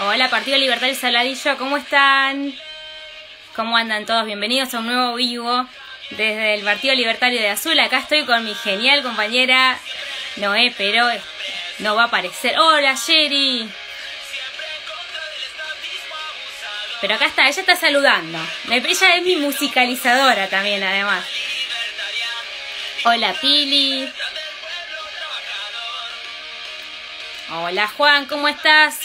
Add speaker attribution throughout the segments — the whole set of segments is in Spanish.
Speaker 1: Hola, Partido Libertario Saladillo, ¿cómo están? ¿Cómo andan todos? Bienvenidos a un nuevo vivo desde el Partido Libertario de Azul. Acá estoy con mi genial compañera Noé, pero no va a aparecer. ¡Hola, Sherry! Pero acá está, ella está saludando. Ella es mi musicalizadora también, además. Hola, Pili. Hola, Juan, ¿cómo estás?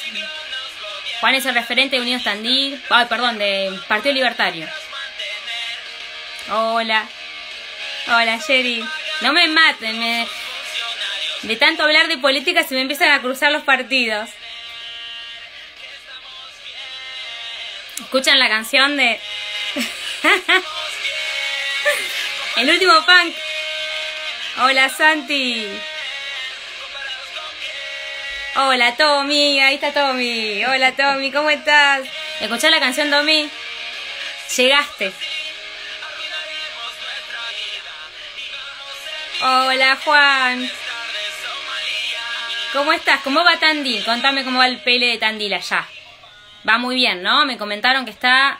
Speaker 1: Juan es el referente de Unidos Tandil. Ay, perdón, de Partido Libertario. Hola. Hola, Sherry. No me maten. De tanto hablar de política se me empiezan a cruzar los partidos. ¿Escuchan la canción de... El último punk? Hola, Santi. Hola, Tommy, ahí está Tommy. Hola, Tommy, ¿cómo estás? ¿Escuchás la canción, Tommy? Llegaste. Hola, Juan. ¿Cómo estás? ¿Cómo va Tandil? Contame cómo va el pele de Tandil allá. Va muy bien, ¿no? Me comentaron que está...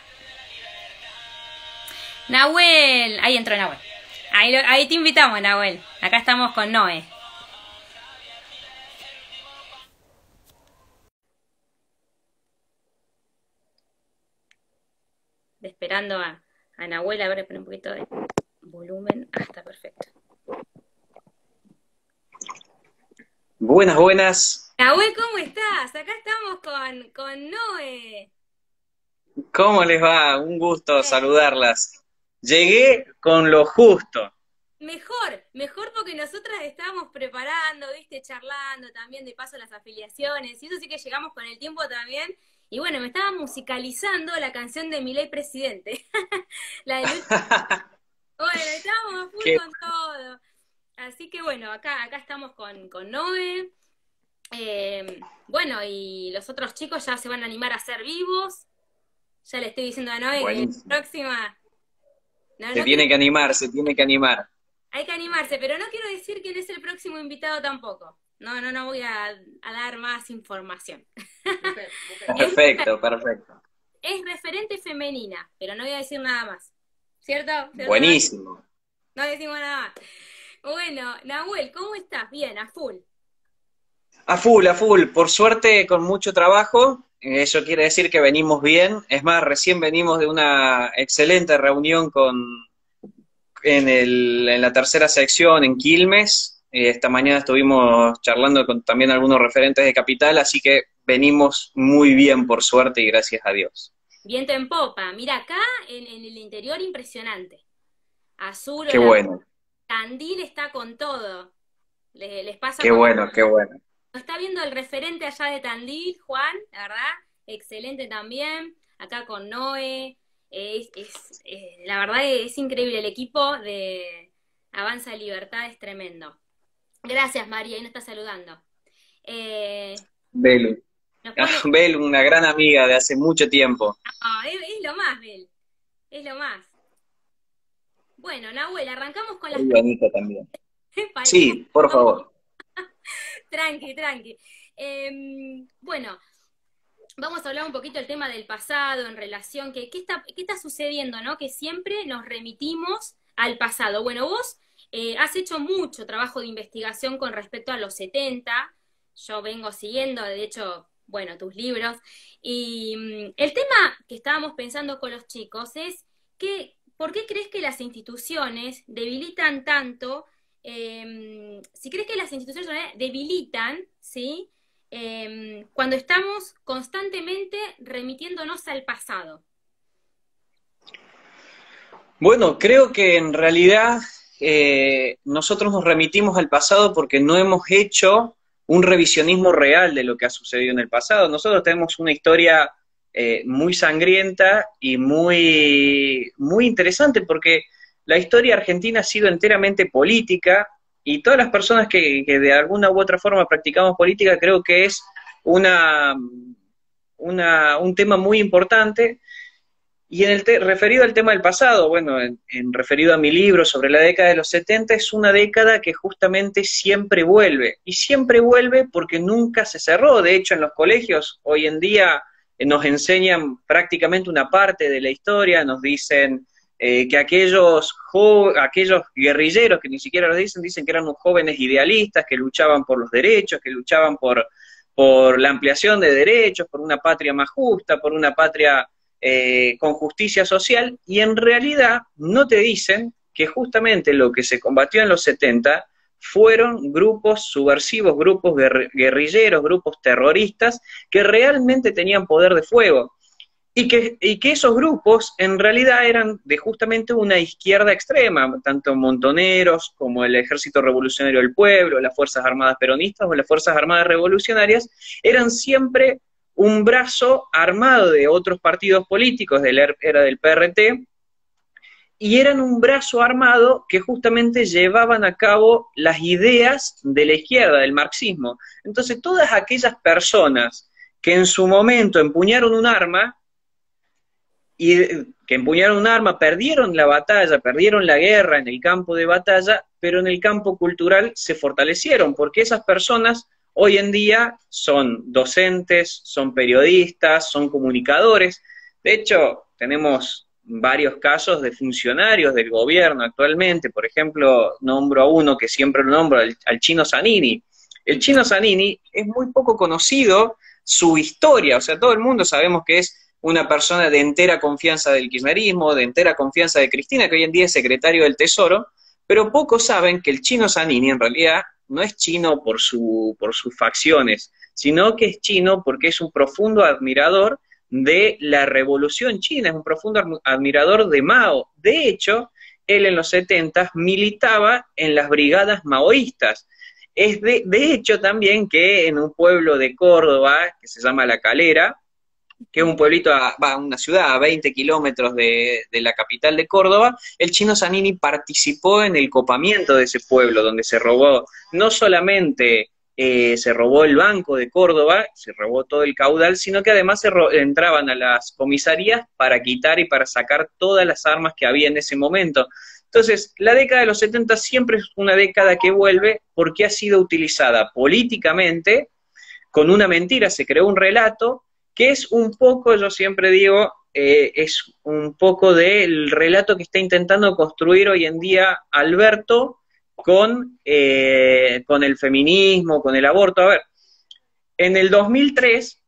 Speaker 1: Nahuel. Ahí entró Nahuel. Ahí te invitamos, Nahuel. Acá estamos con Noé. Esperando a Nahuel, a ver, poner un poquito de volumen. Ah, está perfecto.
Speaker 2: Buenas, buenas.
Speaker 1: Nahuel, ¿cómo estás? Acá estamos con Noé.
Speaker 2: ¿Cómo les va? Un gusto saludarlas. Llegué con lo justo.
Speaker 1: Mejor porque nosotras estábamos preparando, viste, charlando también de paso las afiliaciones, y eso sí que llegamos con el tiempo también. Y bueno, me estaba musicalizando la canción de Milei Presidente. La de Bueno, estábamos a full
Speaker 2: ¿Qué?
Speaker 1: con todo. Así que bueno, acá estamos con Noé. Bueno, y los otros chicos ya se van a animar a ser vivos. Ya le estoy diciendo a Noé que la
Speaker 2: Buenísimo.
Speaker 1: próxima... No,
Speaker 2: Se
Speaker 1: no quiero...
Speaker 2: tiene que animar, se tiene que animar.
Speaker 1: Hay que animarse, pero no quiero decir quién es el próximo invitado tampoco. No voy a dar más información. Es,
Speaker 2: Perfecto, perfecto.
Speaker 1: es referente femenina, pero no voy a decir nada más. ¿Cierto? ¿Cierto?
Speaker 2: Buenísimo.
Speaker 1: No decimos nada más. Bueno, Nahuel, ¿cómo estás? Bien, a full.
Speaker 2: A full, a full. Por suerte, con mucho trabajo. Eso quiere decir que venimos bien. Es más, recién venimos de una excelente reunión en la tercera sección en Quilmes. Esta mañana estuvimos charlando con también algunos referentes de Capital, así que venimos muy bien, por suerte, y gracias a Dios.
Speaker 1: Viento en popa. Mira, acá en el interior impresionante. Azul o
Speaker 2: Qué
Speaker 1: la
Speaker 2: bueno,
Speaker 1: Tandil está con todo. Les pasa
Speaker 2: qué
Speaker 1: como...
Speaker 2: bueno, qué bueno.
Speaker 1: Está viendo el referente allá de Tandil, Juan, la verdad, excelente también. Acá con Noé. La verdad es increíble. El equipo de Avanza Libertad es tremendo. Gracias, María, ahí nos está saludando.
Speaker 2: Belu.
Speaker 1: Nos pone...
Speaker 2: Belu, una gran amiga de hace mucho tiempo.
Speaker 1: es lo más, Bel. Es lo más. Bueno, Nahuel, arrancamos con las
Speaker 2: Muy
Speaker 1: preguntas.
Speaker 2: bonita también.
Speaker 1: Parecía
Speaker 2: Sí, por favor.
Speaker 1: tranqui, tranqui. Bueno, vamos a hablar un poquito del tema del pasado en relación, ¿qué está sucediendo, no? Que siempre nos remitimos al pasado. Bueno, vos has hecho mucho trabajo de investigación con respecto a los 70, yo vengo siguiendo, de hecho, bueno, tus libros, y el tema que estábamos pensando con los chicos es ¿por qué crees que las instituciones debilitan tanto? Si crees que las instituciones debilitan, ¿sí? Cuando estamos constantemente remitiéndonos al pasado.
Speaker 2: Bueno, creo que en realidad nosotros nos remitimos al pasado porque no hemos hecho un revisionismo real de lo que ha sucedido en el pasado. Nosotros tenemos una historia muy sangrienta y muy interesante porque la historia argentina ha sido enteramente política y todas las personas que de alguna u otra forma practicamos política creo que es un tema muy importante. Y referido al tema del pasado, bueno, referido a mi libro sobre la década de los 70, es una década que justamente siempre vuelve, y siempre vuelve porque nunca se cerró. De hecho, en los colegios hoy en día nos enseñan prácticamente una parte de la historia, nos dicen que aquellos guerrilleros, que ni siquiera lo dicen que eran unos jóvenes idealistas, que luchaban por los derechos, que luchaban por la ampliación de derechos, por una patria más justa, por una patria con justicia social, y en realidad no te dicen que justamente lo que se combatió en los 70 fueron grupos subversivos, grupos guerrilleros, grupos terroristas, que realmente tenían poder de fuego, y que esos grupos en realidad eran de justamente una izquierda extrema, tanto montoneros como el Ejército Revolucionario del Pueblo, las Fuerzas Armadas Peronistas o las Fuerzas Armadas Revolucionarias, eran siempre un brazo armado de otros partidos políticos, era del PRT, y eran un brazo armado que justamente llevaban a cabo las ideas de la izquierda, del marxismo. Entonces, todas aquellas personas que en su momento empuñaron un arma, perdieron la batalla, perdieron la guerra en el campo de batalla, pero en el campo cultural se fortalecieron, porque esas personas hoy en día son docentes, son periodistas, son comunicadores. De hecho, tenemos varios casos de funcionarios del gobierno actualmente. Por ejemplo, nombro a uno que siempre lo nombro, al Chino Zanini. El Chino Zanini es muy poco conocido su historia, o sea, todo el mundo sabemos que es una persona de entera confianza del kirchnerismo, de entera confianza de Cristina, que hoy en día es secretario del Tesoro, pero pocos saben que el Chino Zanini en realidad no es chino por sus facciones, sino que es chino porque es un profundo admirador de la revolución china, es un profundo admirador de Mao. De hecho, él en los 70 militaba en las brigadas maoístas. Es de hecho también que en un pueblo de Córdoba, que se llama La Calera, que es un pueblito, una ciudad a 20 kilómetros de la capital de Córdoba, el Chino Zanini participó en el copamiento de ese pueblo, donde se robó, no solamente se robó el Banco de Córdoba, se robó todo el caudal, sino que además entraban a las comisarías para quitar y para sacar todas las armas que había en ese momento. Entonces, la década de los 70 siempre es una década que vuelve porque ha sido utilizada políticamente, con una mentira, se creó un relato, que es un poco, yo siempre digo, es un poco del relato que está intentando construir hoy en día Alberto con el feminismo, con el aborto. A ver, en el 2003,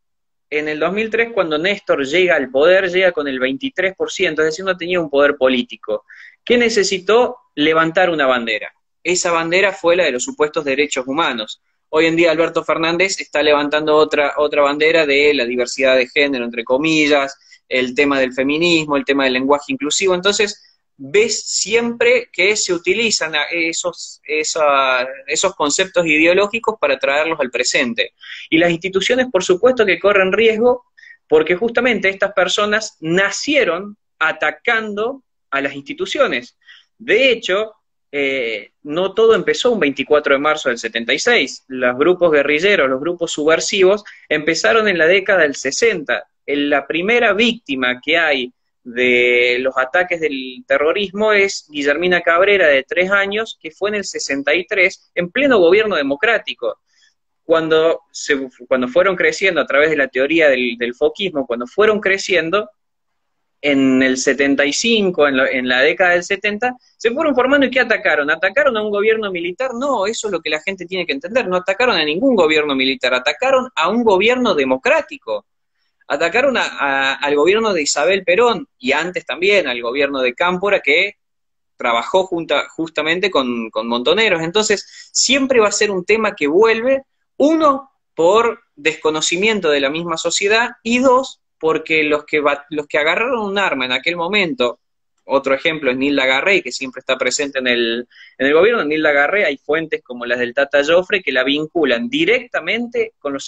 Speaker 2: cuando Néstor llega al poder, llega con el 23%, es decir, no tenía un poder político. ¿Qué necesitó? Levantar una bandera. Esa bandera fue la de los supuestos derechos humanos. Hoy en día Alberto Fernández está levantando otra bandera de la diversidad de género, entre comillas, el tema del feminismo, el tema del lenguaje inclusivo. Entonces, ves siempre que se utilizan esos conceptos ideológicos para traerlos al presente. Y las instituciones, por supuesto, que corren riesgo, porque justamente estas personas nacieron atacando a las instituciones. De hecho, no todo empezó un 24 de marzo del 76. Los grupos guerrilleros, los grupos subversivos, empezaron en la década del 60. La primera víctima que hay de los ataques del terrorismo es Guillermina Cabrera, de 3 años, que fue en el 63, en pleno gobierno democrático. Cuando fueron creciendo a través de la teoría del foquismo, cuando fueron creciendo, en el 75, en la década del 70, se fueron formando. ¿Y qué atacaron? ¿Atacaron a un gobierno militar? No, eso es lo que la gente tiene que entender. No atacaron a ningún gobierno militar, atacaron a un gobierno democrático. Atacaron al gobierno de Isabel Perón, y antes también al gobierno de Cámpora, que trabajó justamente con Montoneros. Entonces, siempre va a ser un tema que vuelve, uno, por desconocimiento de la misma sociedad, y dos, porque los que agarraron un arma en aquel momento, otro ejemplo es Nilda Garrey, que siempre está presente en el gobierno. Nilda Garrey, hay fuentes como las del Tata Joffre que la vinculan directamente con el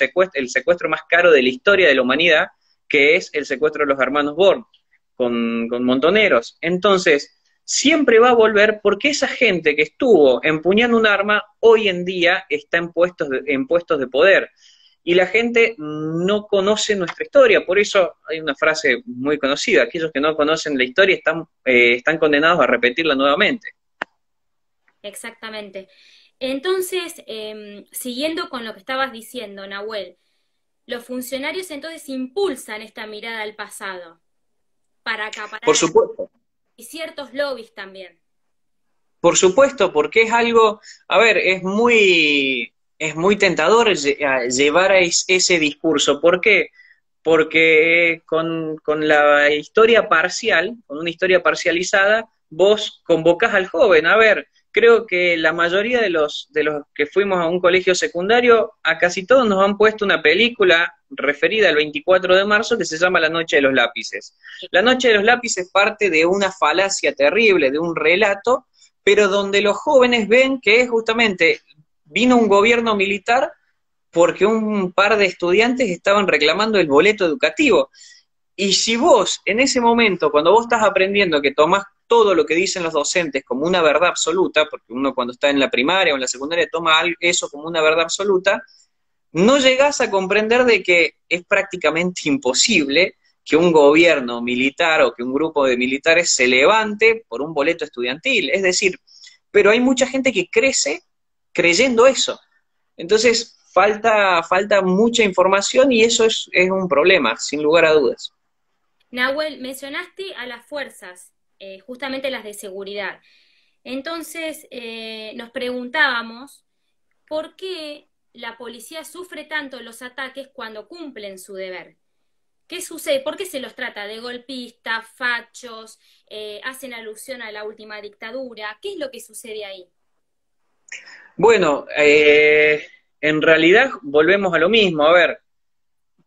Speaker 2: secuestro más caro de la historia de la humanidad, que es el secuestro de los hermanos Born, con Montoneros. Entonces, siempre va a volver porque esa gente que estuvo empuñando un arma, hoy en día está en puestos de poder. y la gente no conoce nuestra historia. Por eso hay una frase muy conocida: aquellos que no conocen la historia están condenados a repetirla nuevamente.
Speaker 1: Exactamente. Entonces, siguiendo con lo que estabas diciendo, Nahuel, los funcionarios entonces impulsan esta mirada al pasado para
Speaker 2: Por
Speaker 1: acaparar
Speaker 2: supuesto.
Speaker 1: y ciertos lobbies también.
Speaker 2: Por supuesto, porque es algo, a ver, es muy tentador llevar a ese discurso. ¿Por qué? Porque con la historia parcial, con una historia parcializada, vos convocás al joven. A ver, creo que la mayoría de los que fuimos a un colegio secundario, a casi todos nos han puesto una película referida al 24 de marzo que se llama La Noche de los Lápices. La Noche de los Lápices parte de una falacia terrible, de un relato, pero donde los jóvenes ven que justamente vino un gobierno militar porque un par de estudiantes estaban reclamando el boleto educativo. Y si vos, en ese momento, cuando vos estás aprendiendo que tomás todo lo que dicen los docentes como una verdad absoluta, porque uno cuando está en la primaria o en la secundaria toma eso como una verdad absoluta, no llegás a comprender de que es prácticamente imposible que un gobierno militar o que un grupo de militares se levante por un boleto estudiantil. Es decir, pero hay mucha gente que crece creyendo eso. Entonces, falta mucha información y eso es un problema, sin lugar a dudas.
Speaker 1: Nahuel, mencionaste a las fuerzas, justamente las de seguridad. Entonces, nos preguntábamos por qué la policía sufre tanto los ataques cuando cumplen su deber. ¿Qué sucede? ¿Por qué se los trata de golpistas, fachos, hacen alusión a la última dictadura? ¿Qué es lo que sucede ahí?
Speaker 2: Bueno, en realidad volvemos a lo mismo. A ver,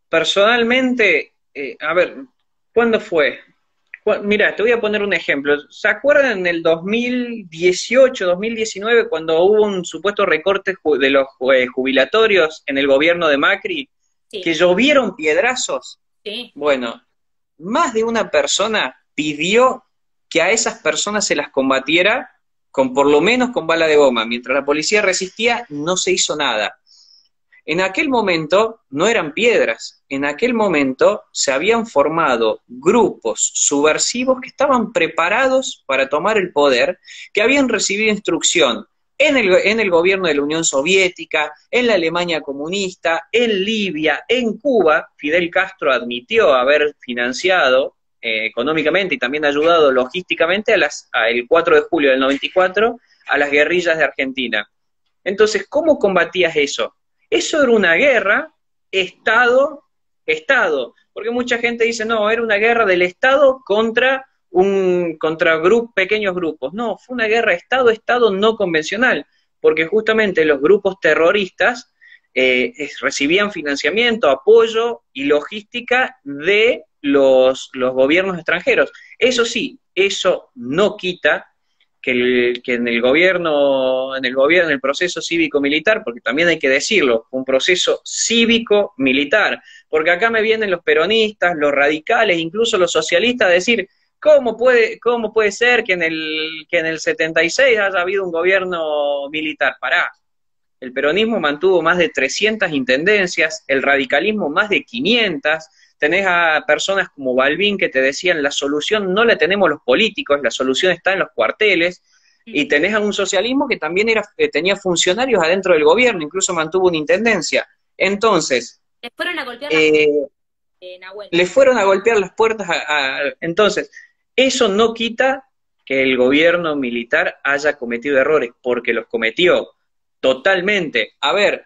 Speaker 2: personalmente, a ver, ¿cuándo fue? Mira, te voy a poner un ejemplo. ¿Se acuerdan en el 2018, 2019, cuando hubo un supuesto recorte de los jubilatorios en el gobierno de Macri, que
Speaker 1: Sí,
Speaker 2: llovieron piedrazos?
Speaker 1: sí.
Speaker 2: Bueno, más de una persona pidió que a esas personas se las combatiera con por lo menos con bala de goma. Mientras la policía resistía, no se hizo nada. En aquel momento no eran piedras, en aquel momento se habían formado grupos subversivos que estaban preparados para tomar el poder, que habían recibido instrucción en el gobierno de la Unión Soviética, en la Alemania comunista, en Libia, en Cuba. Fidel Castro admitió haber financiado económicamente y también ayudado logísticamente el 4 de julio del 94 a las guerrillas de Argentina. Entonces, ¿cómo combatías eso? Eso era una guerra Estado, porque mucha gente dice, no, era una guerra del Estado contra pequeños grupos. No, fue una guerra Estado no convencional, porque justamente los grupos terroristas recibían financiamiento, apoyo y logística de los gobiernos extranjeros. Eso sí, eso no quita que en en el proceso cívico-militar, porque también hay que decirlo, un proceso cívico-militar, porque acá me vienen los peronistas, los radicales, incluso los socialistas a decir, ¿cómo puede ser que en el 76 haya habido un gobierno militar? Pará, el peronismo mantuvo más de 300 intendencias, el radicalismo más de 500. Tenés a personas como Balbín que te decían, la solución no la tenemos los políticos, la solución está en los cuarteles, y tenés a un socialismo que también tenía funcionarios adentro del gobierno, incluso mantuvo una intendencia. Entonces,
Speaker 1: Les fueron a golpear las
Speaker 2: eh,
Speaker 1: Nahuel.
Speaker 2: le fueron a golpear las puertas entonces, eso no quita que el gobierno militar haya cometido errores, porque los cometió totalmente. A ver,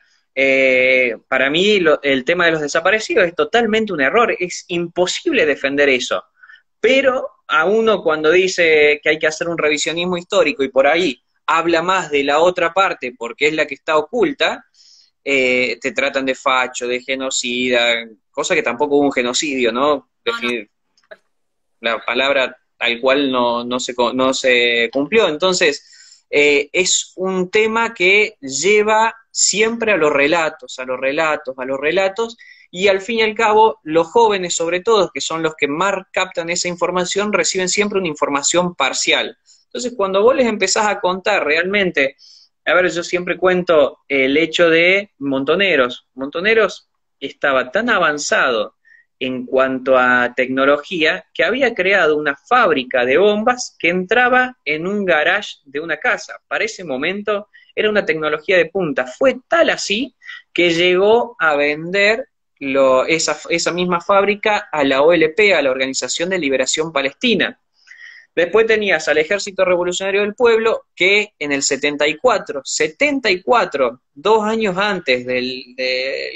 Speaker 2: para mí el tema de los desaparecidos es totalmente un error, es imposible defender eso, pero a uno cuando dice que hay que hacer un revisionismo histórico y por ahí habla más de la otra parte porque es la que está oculta, te tratan de facho, de genocida, cosa que tampoco hubo un genocidio, ¿no?
Speaker 1: No, no.
Speaker 2: La palabra tal cual no se cumplió. Entonces, es un tema que lleva siempre a los relatos, a los relatos, a los relatos, y al fin y al cabo, los jóvenes, sobre todo, que son los que más captan esa información, reciben siempre una información parcial. Entonces, cuando vos les empezás a contar realmente, a ver, yo siempre cuento el hecho de Montoneros. Montoneros estaba tan avanzado en cuanto a tecnología que había creado una fábrica de bombas que entraba en un garage de una casa. Para ese momento era una tecnología de punta. Fue tal así que llegó a vender esa misma fábrica a la OLP, a la Organización de Liberación Palestina. Después tenías al Ejército Revolucionario del Pueblo, que en el 74, 2 años antes del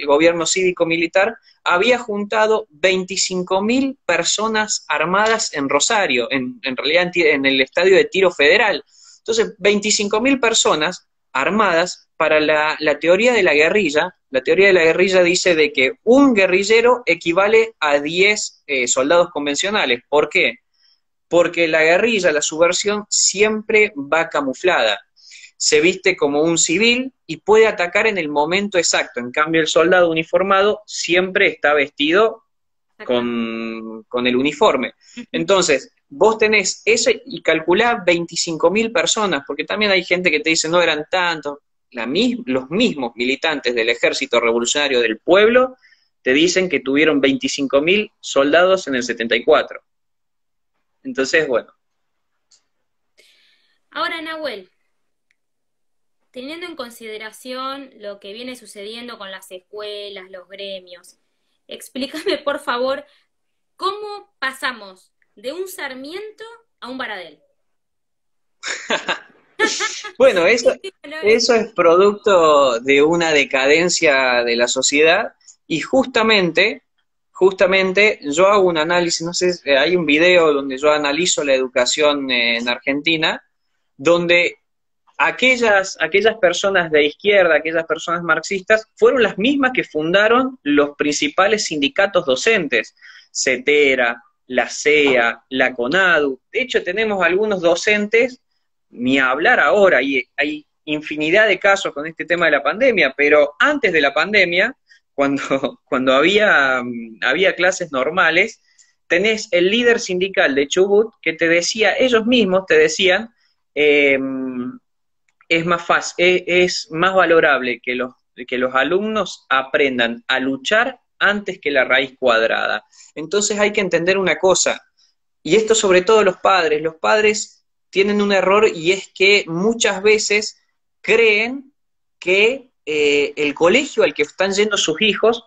Speaker 2: gobierno cívico-militar, había juntado 25.000 personas armadas en Rosario, en realidad en el estadio de Tiro Federal. Entonces, 25.000 personas armadas para la teoría de la guerrilla. La teoría de la guerrilla dice de que un guerrillero equivale a 10 soldados convencionales. ¿Por qué? Porque la guerrilla, la subversión, siempre va camuflada. Se viste como un civil y puede atacar en el momento exacto. En cambio, el soldado uniformado siempre está vestido con el uniforme. Entonces, vos tenés eso y calculá 25.000 personas, porque también hay gente que te dice, no eran tantos. Los mismos militantes del Ejército Revolucionario del Pueblo te dicen que tuvieron 25.000 soldados en el 74. Entonces, bueno.
Speaker 1: Ahora, Nahuel, teniendo en consideración lo que viene sucediendo con las escuelas, los gremios, explícame, por favor, cómo pasamos de un Sarmiento a un Baradel.
Speaker 2: Bueno, eso es producto de una decadencia de la sociedad y justamente yo hago un análisis, no sé, hay un video donde yo analizo la educación en Argentina, donde aquellas personas de izquierda, aquellas personas marxistas, fueron las mismas que fundaron los principales sindicatos docentes, CETERA, la CEA, la CONADU. De hecho, tenemos algunos docentes, ni a hablar ahora, y hay infinidad de casos con este tema de la pandemia, pero antes de la pandemia, cuando había clases normales, tenés el líder sindical de Chubut que te decía, ellos mismos te decían, es más fácil, es más valorable que los alumnos aprendan a luchar antes que la raíz cuadrada. Entonces hay que entender una cosa, y esto sobre todo los padres tienen un error y es que muchas veces creen que el colegio al que están yendo sus hijos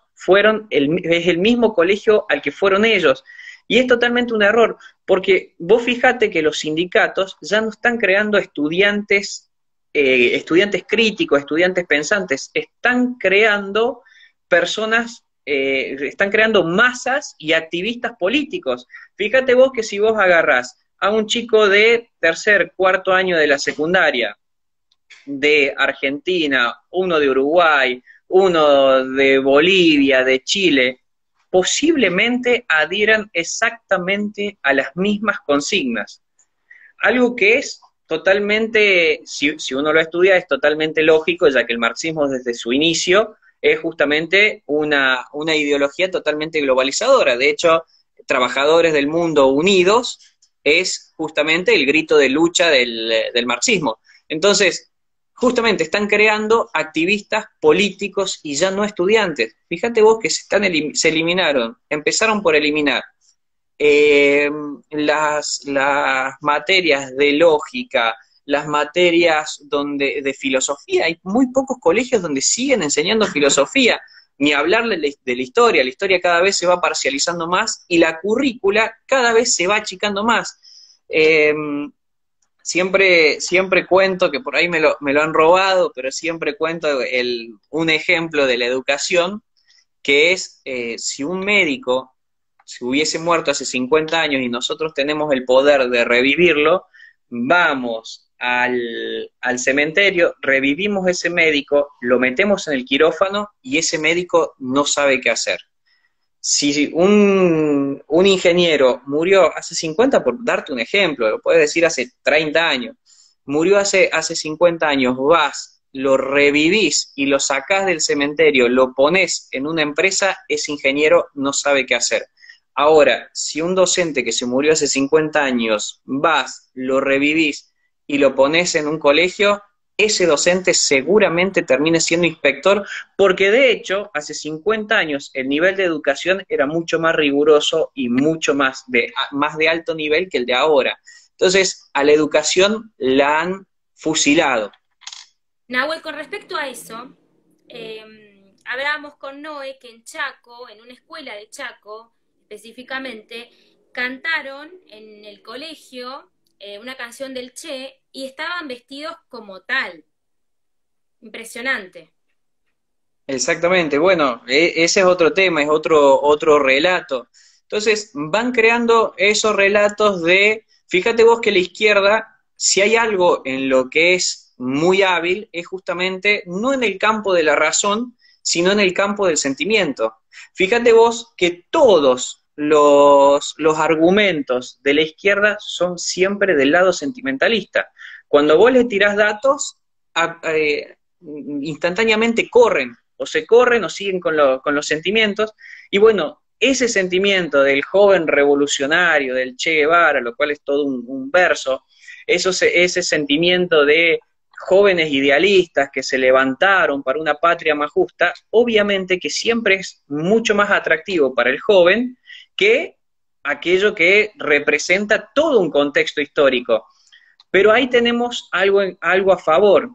Speaker 2: es el mismo colegio al que fueron ellos. Y es totalmente un error, porque vos fíjate que los sindicatos ya no están creando estudiantes críticos, estudiantes pensantes, están creando personas, están creando masas y activistas políticos. Fíjate vos que si vos agarrás a un chico de tercer, cuarto año de la secundaria, de Argentina, uno de Uruguay, uno de Bolivia, de Chile, posiblemente adhieran exactamente a las mismas consignas. Algo que es totalmente, si uno lo estudia, es totalmente lógico, ya que el marxismo desde su inicio es justamente una ideología totalmente globalizadora. De hecho, Trabajadores del Mundo Unidos es justamente el grito de lucha del marxismo. Entonces, justamente están creando activistas políticos y ya no estudiantes. Fíjate vos que se eliminaron, empezaron por eliminar las materias de lógica, las materias de filosofía. Hay muy pocos colegios donde siguen enseñando filosofía, ni hablar de la historia cada vez se va parcializando más y la currícula cada vez se va achicando más. Siempre cuento, que por ahí me lo han robado, pero siempre cuento un ejemplo de la educación, que es si un médico se hubiese muerto hace 50 años y nosotros tenemos el poder de revivirlo, vamos al cementerio, revivimos ese médico, lo metemos en el quirófano y ese médico no sabe qué hacer. Si un ingeniero murió hace 50, por darte un ejemplo, lo puedes decir hace 30 años, murió hace 50 años, vas, lo revivís y lo sacás del cementerio, lo pones en una empresa, ese ingeniero no sabe qué hacer. Ahora, si un docente que se murió hace 50 años, vas, lo revivís y lo pones en un colegio, ese docente seguramente termine siendo inspector, porque de hecho, hace 50 años el nivel de educación era mucho más riguroso y mucho más de alto nivel que el de ahora. Entonces, a la educación la han fusilado.
Speaker 1: Nahuel, con respecto a eso, hablábamos con Noé que en Chaco, en una escuela de Chaco específicamente, cantaron en el colegio una canción del Che y estaban vestidos como tal. Impresionante.
Speaker 2: Exactamente, bueno, ese es otro tema, es otro relato. Entonces, van creando esos relatos de, fíjate vos que la izquierda, si hay algo en lo que es muy hábil, es justamente no en el campo de la razón, sino en el campo del sentimiento. Fíjate vos que todos los argumentos de la izquierda son siempre del lado sentimentalista. Cuando vos le tirás datos, instantáneamente corren, o se corren o siguen con los sentimientos, y bueno, ese sentimiento del joven revolucionario, del Che Guevara, lo cual es todo un verso, ese sentimiento de jóvenes idealistas que se levantaron para una patria más justa, obviamente que siempre es mucho más atractivo para el joven que aquello que representa todo un contexto histórico. Pero ahí tenemos algo a favor,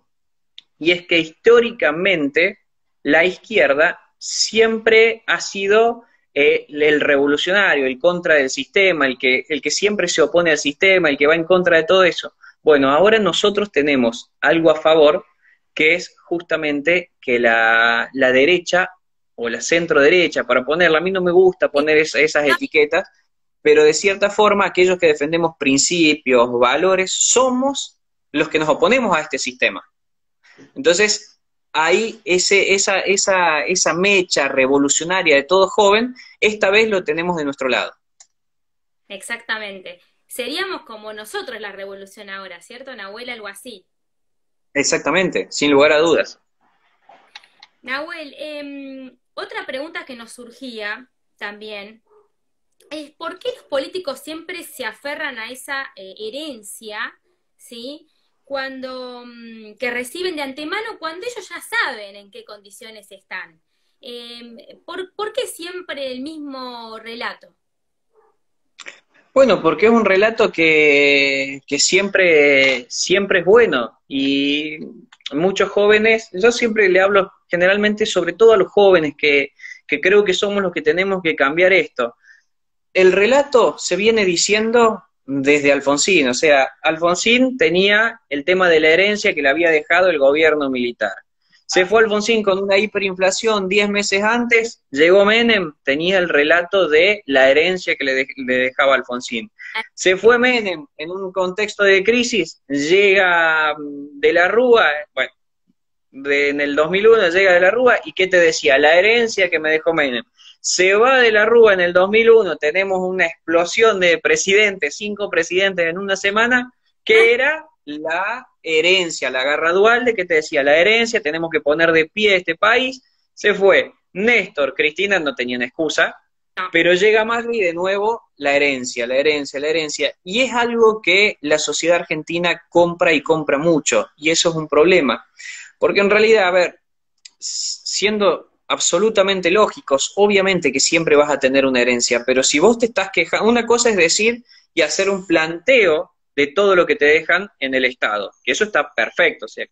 Speaker 2: y es que históricamente la izquierda siempre ha sido el revolucionario, el contra del sistema, el que siempre se opone al sistema, el que va en contra de todo eso. Bueno, ahora nosotros tenemos algo a favor, que es justamente que la derecha, o la centro derecha, para ponerla, a mí no me gusta poner esas etiquetas, pero de cierta forma aquellos que defendemos principios, valores, somos los que nos oponemos a este sistema. Entonces, ahí esa mecha revolucionaria de todo joven, esta vez lo tenemos de nuestro lado.
Speaker 1: Exactamente. Seríamos como nosotros la revolución ahora, ¿cierto, Nahuel? Algo así.
Speaker 2: Exactamente, sin lugar a dudas.
Speaker 1: Nahuel, otra pregunta que nos surgía también es ¿por qué los políticos siempre se aferran a esa herencia, ¿sí? Cuando que reciben de antemano cuando ellos ya saben en qué condiciones están. ¿Por qué siempre el mismo relato?
Speaker 2: Bueno, porque es un relato que siempre es bueno, y muchos jóvenes, yo siempre le hablo generalmente sobre todo a los jóvenes que creo que somos los que tenemos que cambiar esto. El relato se viene diciendo desde Alfonsín, o sea, Alfonsín tenía el tema de la herencia que le había dejado el gobierno militar. Se fue Alfonsín con una hiperinflación 10 meses antes, llegó Menem, tenía el relato de la herencia que le dejaba Alfonsín. Se fue Menem en un contexto de crisis, llega de la Rúa, bueno, en el 2001 llega de la Rúa, ¿y qué te decía? La herencia que me dejó Menem. Se va de la Rúa en el 2001, tenemos una explosión de presidentes, 5 presidentes en una semana, que era la herencia, la guerra dual de que te decía, la herencia, tenemos que poner de pie este país. Se fue Néstor, Cristina no tenían excusa, pero llega Macri de nuevo, la herencia, la herencia, la herencia, y es algo que la sociedad argentina compra y compra mucho, y eso es un problema, porque en realidad, a ver, siendo absolutamente lógicos, obviamente que siempre vas a tener una herencia, pero si vos te estás quejando, una cosa es decir y hacer un planteo de todo lo que te dejan en el Estado, que eso está perfecto, o sea,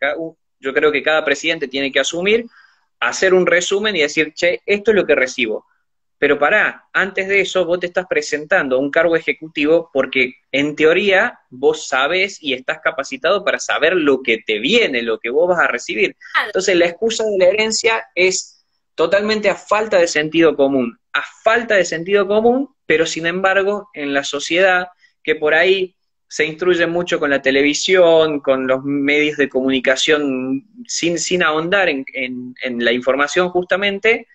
Speaker 2: yo creo que cada presidente tiene que asumir, hacer un resumen y decir, che, esto es lo que recibo. Pero pará, antes de eso vos te estás presentando a un cargo ejecutivo porque en teoría vos sabés y estás capacitado para saber lo que te viene, lo que vos vas a recibir. Entonces la excusa de la herencia es totalmente a falta de sentido común, pero sin embargo en la sociedad que por ahí se instruye mucho con la televisión, con los medios de comunicación sin ahondar en la información justamente,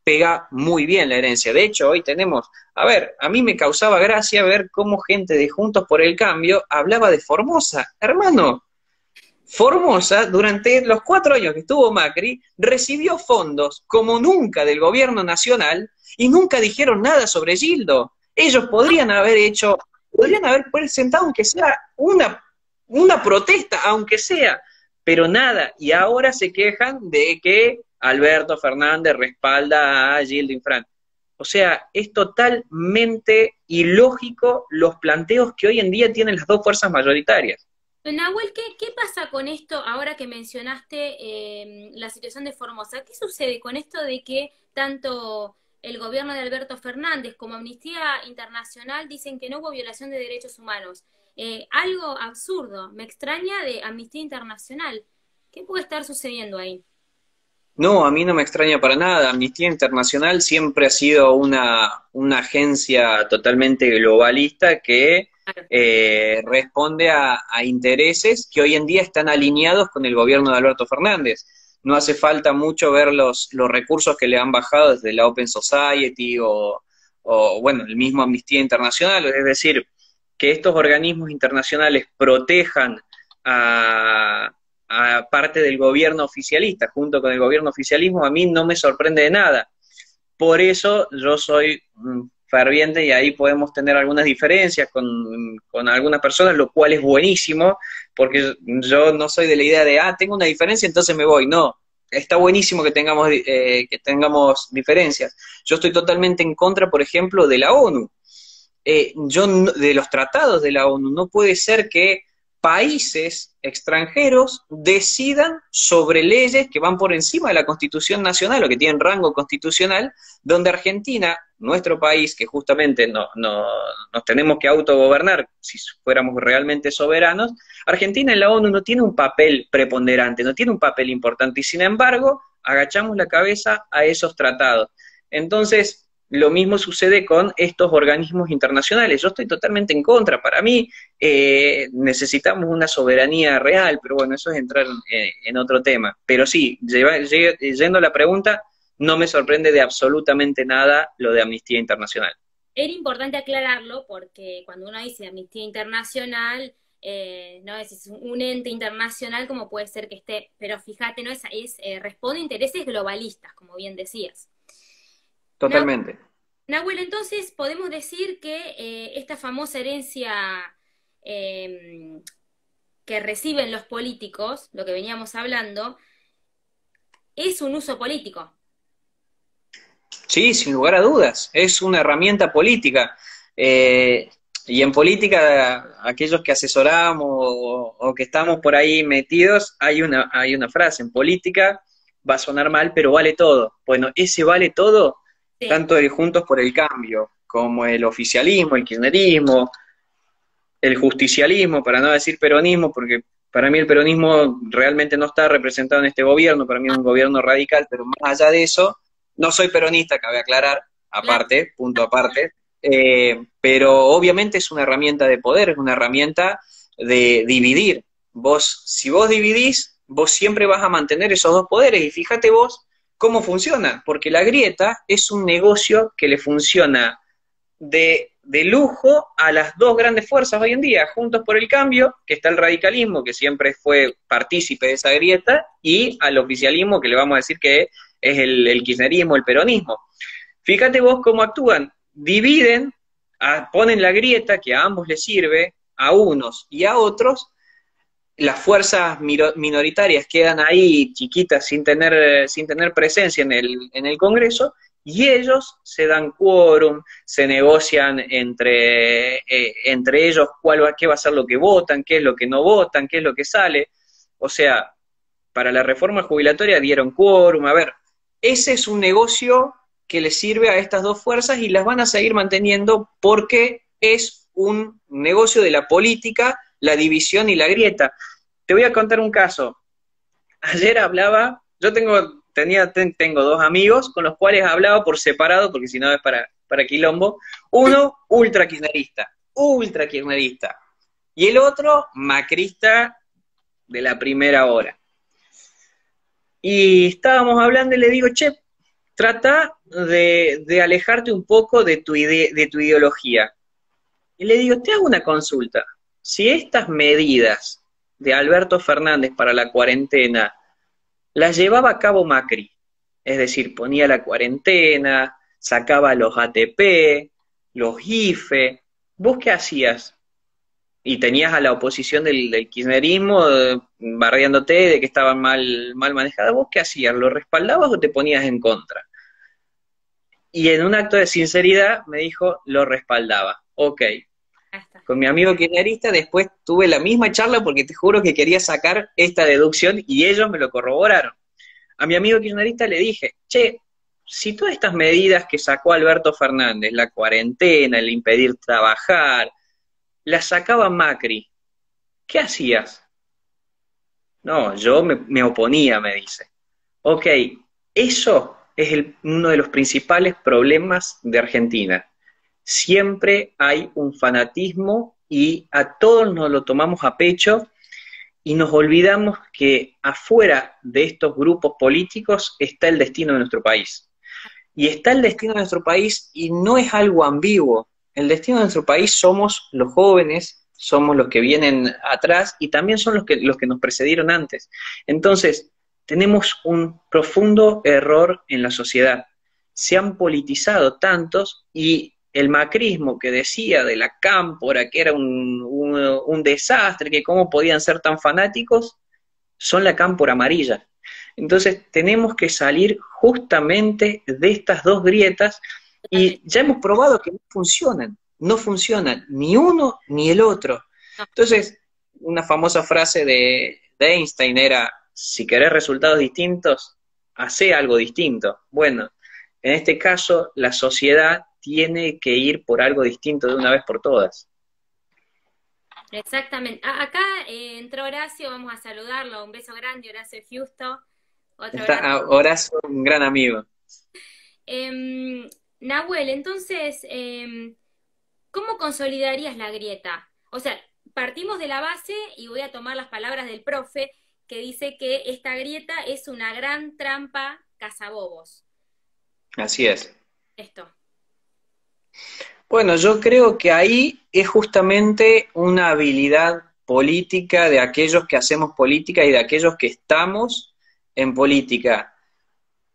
Speaker 2: pega muy bien la herencia. De hecho, hoy tenemos, a ver, a mí me causaba gracia ver cómo gente de Juntos por el Cambio hablaba de Formosa. Hermano, Formosa, durante los 4 años que estuvo Macri, recibió fondos como nunca del gobierno nacional y nunca dijeron nada sobre Gildo. Ellos podrían haber presentado aunque sea una protesta, aunque sea, pero nada, y ahora se quejan de que Alberto Fernández respalda a Gildo Infran. O sea, es totalmente ilógico los planteos que hoy en día tienen las dos fuerzas mayoritarias.
Speaker 1: Nahuel, ¿qué pasa con esto ahora que mencionaste la situación de Formosa? ¿Qué sucede con esto de que tanto el gobierno de Alberto Fernández como Amnistía Internacional dicen que no hubo violación de derechos humanos? Algo absurdo, me extraña de Amnistía Internacional. ¿Qué puede estar sucediendo ahí?
Speaker 2: No, a mí no me extraña para nada. Amnistía Internacional siempre ha sido una agencia totalmente globalista que
Speaker 1: Claro.
Speaker 2: responde a intereses que hoy en día están alineados con el gobierno de Alberto Fernández. No hace falta mucho ver los recursos que le han bajado desde la Open Society bueno, el mismo Amnistía Internacional, es decir, que estos organismos internacionales protejan a parte del gobierno oficialista, junto con el gobierno oficialismo, a mí no me sorprende de nada. Por eso yo soy ferviente y ahí podemos tener algunas diferencias con algunas personas, lo cual es buenísimo, porque yo no soy de la idea de, tengo una diferencia, entonces me voy. No, está buenísimo que tengamos diferencias. Yo estoy totalmente en contra, por ejemplo, de la ONU. De los tratados de la ONU. No puede ser que países extranjeros decidan sobre leyes que van por encima de la Constitución Nacional o que tienen rango constitucional, donde Argentina, nuestro país, que justamente nos tenemos que autogobernar si fuéramos realmente soberanos, Argentina en la ONU no tiene un papel preponderante, no tiene un papel importante, y sin embargo, agachamos la cabeza a esos tratados. Entonces, lo mismo sucede con estos organismos internacionales. Yo estoy totalmente en contra. Para mí necesitamos una soberanía real, pero bueno, eso es entrar en otro tema. Pero sí, yendo a la pregunta, no me sorprende de absolutamente nada lo de Amnistía Internacional.
Speaker 1: Era importante aclararlo porque cuando uno dice Amnistía Internacional, no es un ente internacional como puede ser que esté, pero fíjate, no responde a intereses globalistas, como bien decías.
Speaker 2: Totalmente.
Speaker 1: Nahuel, entonces podemos decir que esta famosa herencia eh, que reciben los políticos, lo que veníamos hablando, es un uso político.
Speaker 2: Sí, sin lugar a dudas, es una herramienta política. Y en política, aquellos que asesoramos o que estamos por ahí metidos, hay una frase, en política va a sonar mal, pero vale todo. Bueno, ese vale todo,
Speaker 1: Sí.
Speaker 2: tanto el Juntos por el Cambio, como el oficialismo, el kirchnerismo, el justicialismo, para no decir peronismo, porque para mí el peronismo realmente no está representado en este gobierno, para mí es un gobierno radical, pero más allá de eso, no soy peronista, cabe aclarar,
Speaker 1: Claro.
Speaker 2: aparte, punto aparte, pero obviamente es una herramienta de poder, es una herramienta de dividir. Si vos dividís, vos siempre vas a mantener esos dos poderes, y fíjate vos cómo funciona, porque la grieta es un negocio que le funciona de lujo a las dos grandes fuerzas hoy en día, Juntos por el Cambio, que está el radicalismo, que siempre fue partícipe de esa grieta, y al oficialismo, que le vamos a decir que es el kirchnerismo, el peronismo. Fíjate vos cómo actúan, dividen, ponen la grieta que a ambos les sirve, a unos y a otros, las fuerzas minoritarias quedan ahí chiquitas sin tener presencia en el Congreso, y ellos se dan quórum, se negocian entre ellos qué va a ser lo que votan, qué es lo que no votan, qué es lo que sale. O sea, para la reforma jubilatoria dieron quórum. A ver, ese es un negocio que les sirve a estas dos fuerzas y las van a seguir manteniendo porque es un negocio de la política, la división y la grieta. Te voy a contar un caso. Ayer hablaba, tengo dos amigos con los cuales hablaba por separado, porque si no es para quilombo. Uno, ultra kirchnerista, y el otro, macrista de la primera hora. Y estábamos hablando y le digo, che, trata de alejarte un poco de tu ideología. Y le digo, te hago una consulta. Si estas medidas de Alberto Fernández para la cuarentena las llevaba a cabo Macri, es decir, ponía la cuarentena, sacaba los ATP, los IFE, ¿vos qué hacías? y tenías a la oposición del kirchnerismo bardeándote de que estaban mal manejadas, ¿vos qué hacías? ¿Lo respaldabas o te ponías en contra? Y en un acto de sinceridad me dijo, lo respaldaba. Ok. Con mi amigo kirchnerista después tuve la misma charla porque te juro que quería sacar esta deducción y ellos me lo corroboraron. A mi amigo kirchnerista le dije, che, si todas estas medidas que sacó Alberto Fernández, la cuarentena, el impedir trabajar, las sacaba Macri, ¿qué hacías? No, yo me oponía, me dice. Ok, eso es uno de los principales problemas de Argentina. Siempre hay un fanatismo y a todos nos lo tomamos a pecho y nos olvidamos que afuera de estos grupos políticos está el destino de nuestro país. Y está el destino de nuestro país y no es algo ambiguo. El destino de nuestro país somos los jóvenes, somos los que vienen atrás y también son los que nos precedieron antes. Entonces, tenemos un profundo error en la sociedad. Se han politizado tantos y el macrismo que decía de la cámpora que era un desastre, que cómo podían ser tan fanáticos, son la cámpora amarilla. Entonces tenemos que salir justamente de estas dos grietas y ya hemos probado que no funcionan ni uno ni el otro. Entonces, una famosa frase de Einstein era, si querés resultados distintos, hacé algo distinto. Bueno, en este caso, la sociedad tiene que ir por algo distinto de una vez por todas.
Speaker 1: Exactamente. Acá entró Horacio, vamos a saludarlo. Un beso grande, Horacio Justo.
Speaker 2: Horacio, un gran amigo.
Speaker 1: Nahuel, entonces, ¿cómo consolidarías la grieta? O sea, partimos de la base, y voy a tomar las palabras del profe, que dice que esta grieta es una gran trampa cazabobos.
Speaker 2: Así es.
Speaker 1: Esto.
Speaker 2: Bueno, yo creo que ahí es justamente una habilidad política de aquellos que hacemos política y de aquellos que estamos en política.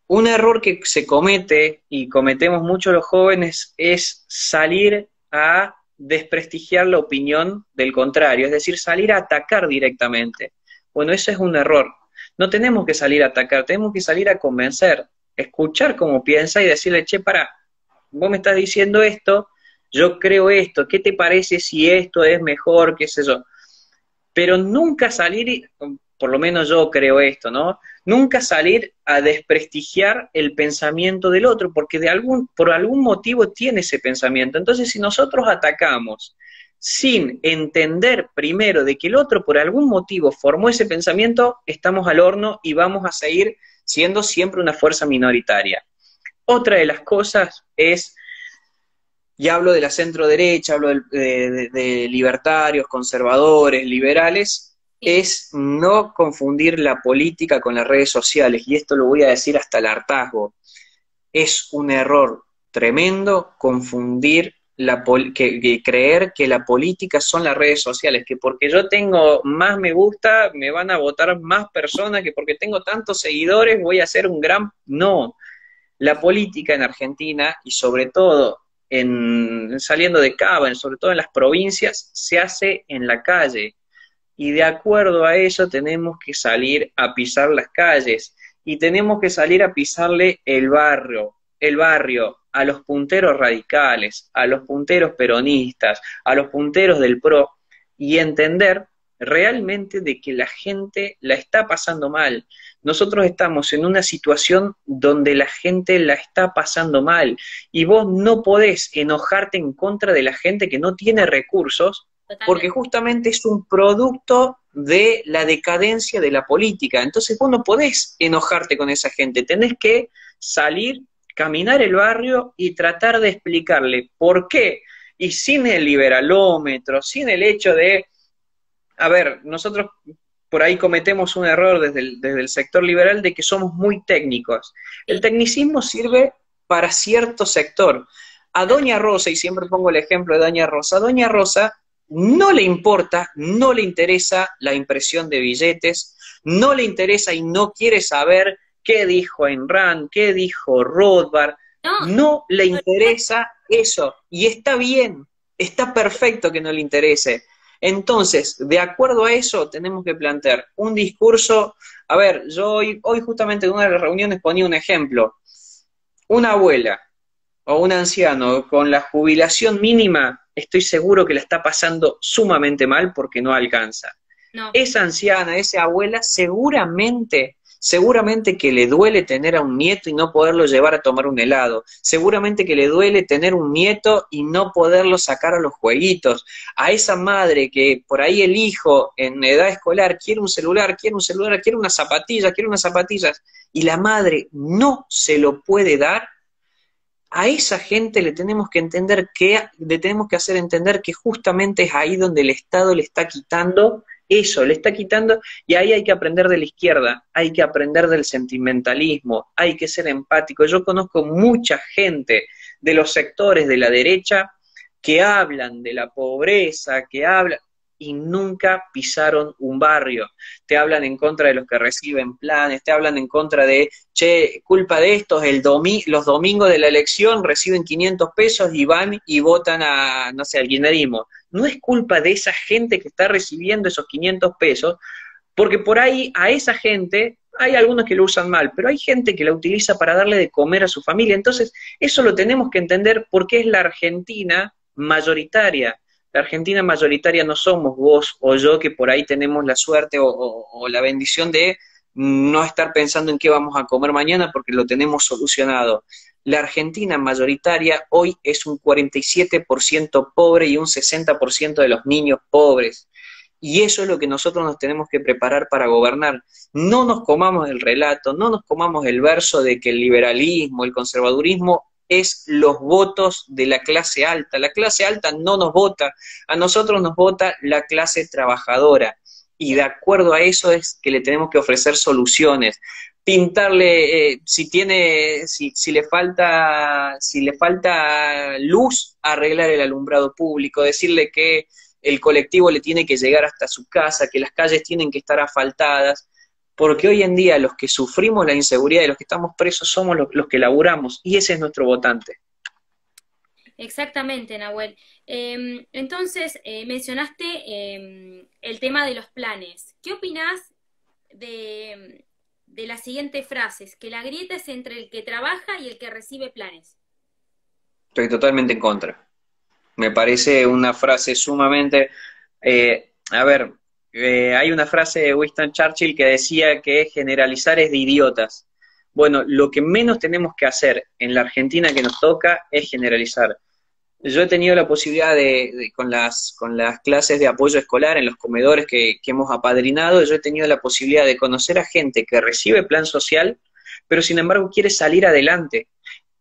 Speaker 2: Un error que se comete, y cometemos mucho los jóvenes, es salir a desprestigiar la opinión del contrario, es decir, salir a atacar directamente. Bueno, ese es un error. No tenemos que salir a atacar, tenemos que salir a convencer, escuchar cómo piensa y decirle, che, pará, vos me estás diciendo esto, yo creo esto, ¿qué te parece si esto es mejor, qué sé yo? Pero nunca salir, por lo menos yo creo esto, ¿no? Nunca salir a desprestigiar el pensamiento del otro, porque por algún motivo tiene ese pensamiento. Entonces, si nosotros atacamos sin entender primero de que el otro por algún motivo formó ese pensamiento, estamos al horno y vamos a seguir siendo siempre una fuerza minoritaria. Otra de las cosas es, y hablo de la centro derecha, hablo de libertarios, conservadores, liberales, es no confundir la política con las redes sociales, y esto lo voy a decir hasta el hartazgo. Es un error tremendo confundir creer que la política son las redes sociales, que porque yo tengo más me gusta, me van a votar más personas, que porque tengo tantos seguidores voy a ser un gran... No, la política en Argentina, y sobre todo saliendo de Cava, sobre todo en las provincias, se hace en la calle, y de acuerdo a eso tenemos que salir a pisar las calles, y tenemos que salir a pisarle el barrio, a los punteros radicales, a los punteros peronistas, a los punteros del PRO, y entender realmente de que la gente la está pasando mal. Nosotros estamos en una situación donde la gente la está pasando mal, y vos no podés enojarte en contra de la gente que no tiene recursos, porque justamente es un producto de la decadencia de la política. Entonces vos no podés enojarte con esa gente, tenés que salir, caminar el barrio y tratar de explicarle por qué, y sin el liberalómetro, sin el hecho de, a ver, nosotros por ahí cometemos un error desde el sector liberal de que somos muy técnicos. El tecnicismo sirve para cierto sector. A Doña Rosa, y siempre pongo el ejemplo de Doña Rosa no le importa, no le interesa la impresión de billetes, no le interesa y no quiere saber qué dijo Ayn Rand, qué dijo Rothbard, no le interesa eso, y está bien, está perfecto que no le interese. Entonces, de acuerdo a eso, tenemos que plantear un discurso. A ver, yo hoy justamente en una de las reuniones ponía un ejemplo. Una abuela o un anciano con la jubilación mínima, estoy seguro que la está pasando sumamente mal porque no alcanza.
Speaker 1: No.
Speaker 2: Esa anciana, esa abuela, seguramente que le duele tener a un nieto y no poderlo llevar a tomar un helado. Seguramente que le duele tener un nieto y no poderlo sacar a los jueguitos. A esa madre que por ahí el hijo en edad escolar quiere un celular, quiere unas zapatillas, y la madre no se lo puede dar. A esa gente le tenemos que le tenemos que hacer entender que justamente es ahí donde el Estado le está quitando eso, le está quitando, y ahí hay que aprender de la izquierda, hay que aprender del sentimentalismo, hay que ser empático. Yo conozco mucha gente de los sectores de la derecha que hablan de la pobreza, que hablan, y nunca pisaron un barrio. Te hablan en contra de los que reciben planes, te hablan en contra de, che, culpa de estos, los domingos de la elección reciben 500 pesos y van y votan a, no sé, al kirchnerismo. No es culpa de esa gente que está recibiendo esos 500 pesos, porque por ahí a esa gente, hay algunos que lo usan mal, pero hay gente que la utiliza para darle de comer a su familia. Entonces, eso lo tenemos que entender porque es la Argentina mayoritaria. La Argentina mayoritaria no somos vos o yo, que por ahí tenemos la suerte o la bendición de no estar pensando en qué vamos a comer mañana porque lo tenemos solucionado. La Argentina mayoritaria hoy es un 47% pobre y un 60% de los niños pobres. Y eso es lo que nosotros nos tenemos que preparar para gobernar. No nos comamos el relato, no nos comamos el verso de que el liberalismo, el conservadurismo es los votos de la clase alta. La clase alta no nos vota, a nosotros nos vota la clase trabajadora. Y de acuerdo a eso es que le tenemos que ofrecer soluciones. Pintarle, si le falta luz, arreglar el alumbrado público, decirle que el colectivo le tiene que llegar hasta su casa, que las calles tienen que estar asfaltadas, porque hoy en día los que sufrimos la inseguridad y los que estamos presos somos los que laburamos, y ese es nuestro votante.
Speaker 1: Exactamente, Nahuel. Entonces, mencionaste el tema de los planes. ¿Qué opinás de las siguientes frases? Que la grieta es entre el que trabaja y el que recibe planes.
Speaker 2: Estoy totalmente en contra. Me parece una frase sumamente... hay una frase de Winston Churchill que decía que generalizar es de idiotas. Bueno, lo que menos tenemos que hacer en la Argentina que nos toca es generalizar. Yo he tenido la posibilidad con las clases de apoyo escolar en los comedores que hemos apadrinado, yo he tenido la posibilidad de conocer a gente que recibe plan social, pero sin embargo quiere salir adelante.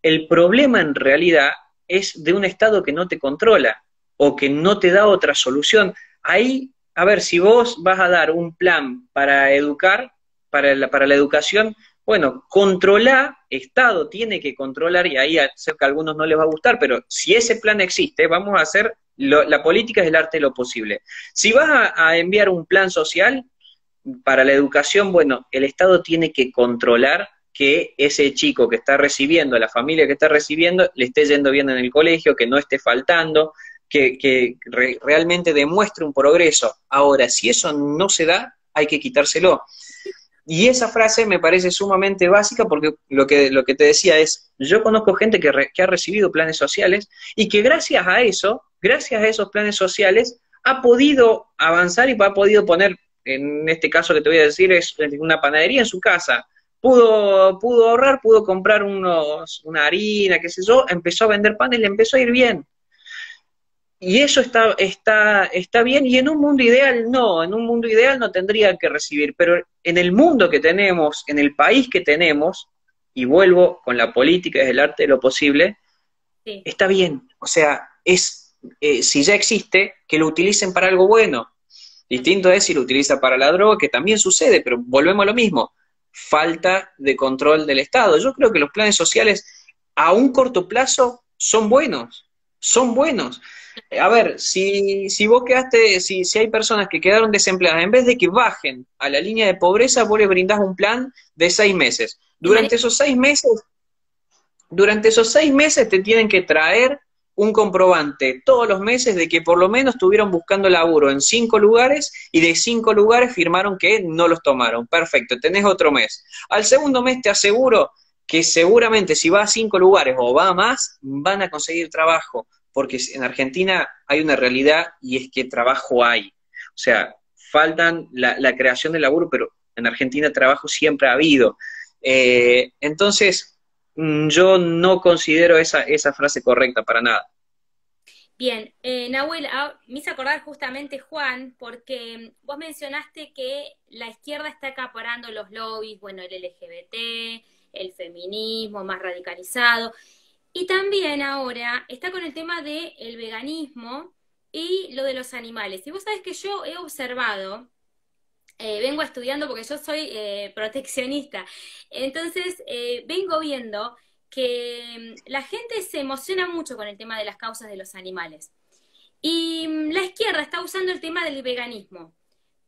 Speaker 2: El problema en realidad es de un Estado que no te controla o que no te da otra solución. Ahí, a ver, si vos vas a dar un plan para educar, para la educación, bueno, controlar, Estado tiene que controlar, y ahí sé que a algunos no les va a gustar, pero si ese plan existe, vamos a hacer, la política es el arte de lo posible. Si vas a enviar un plan social para la educación, bueno, el Estado tiene que controlar que ese chico que está recibiendo, la familia que está recibiendo, le esté yendo bien en el colegio, que no esté faltando, que realmente demuestre un progreso. Ahora, si eso no se da, hay que quitárselo. Y esa frase me parece sumamente básica porque lo que te decía es, yo conozco gente que ha recibido planes sociales y que gracias a esos planes sociales, ha podido avanzar y ha podido poner, en este caso que te voy a decir, es una panadería en su casa. Pudo ahorrar, pudo comprar una harina, qué sé yo, empezó a vender pan y le empezó a ir bien. Y eso está bien, y en un mundo ideal no tendría que recibir, pero en el mundo que tenemos, en el país que tenemos, y vuelvo con la política desde el arte de lo posible, sí, está bien. O sea, si ya existe, que lo utilicen para algo bueno. Distinto es si lo utiliza para la droga, que también sucede, pero volvemos a lo mismo. Falta de control del Estado. Yo creo que los planes sociales a un corto plazo son buenos. A ver, si vos si hay personas que quedaron desempleadas, en vez de que bajen a la línea de pobreza, vos le brindás un plan de 6 meses. Durante esos 6 meses te tienen que traer un comprobante todos los meses de que por lo menos estuvieron buscando laburo en 5 lugares y de 5 lugares firmaron que no los tomaron. Perfecto, tenés otro mes. Al segundo mes te aseguro que seguramente si va a 5 lugares o va a más, van a conseguir trabajo, porque en Argentina hay una realidad y es que trabajo hay. O sea, faltan la creación de laburo, pero en Argentina trabajo siempre ha habido. Entonces, yo no considero esa frase correcta para nada.
Speaker 1: Bien, Nahuel, me hice acordar justamente, Juan, porque vos mencionaste que la izquierda está acaparando los lobbies, bueno, el LGBT, el feminismo más radicalizado, y también ahora está con el tema del veganismo y lo de los animales. Y vos sabés que yo he observado, vengo estudiando porque yo soy proteccionista, entonces vengo viendo que la gente se emociona mucho con el tema de las causas de los animales. Y la izquierda está usando el tema del veganismo,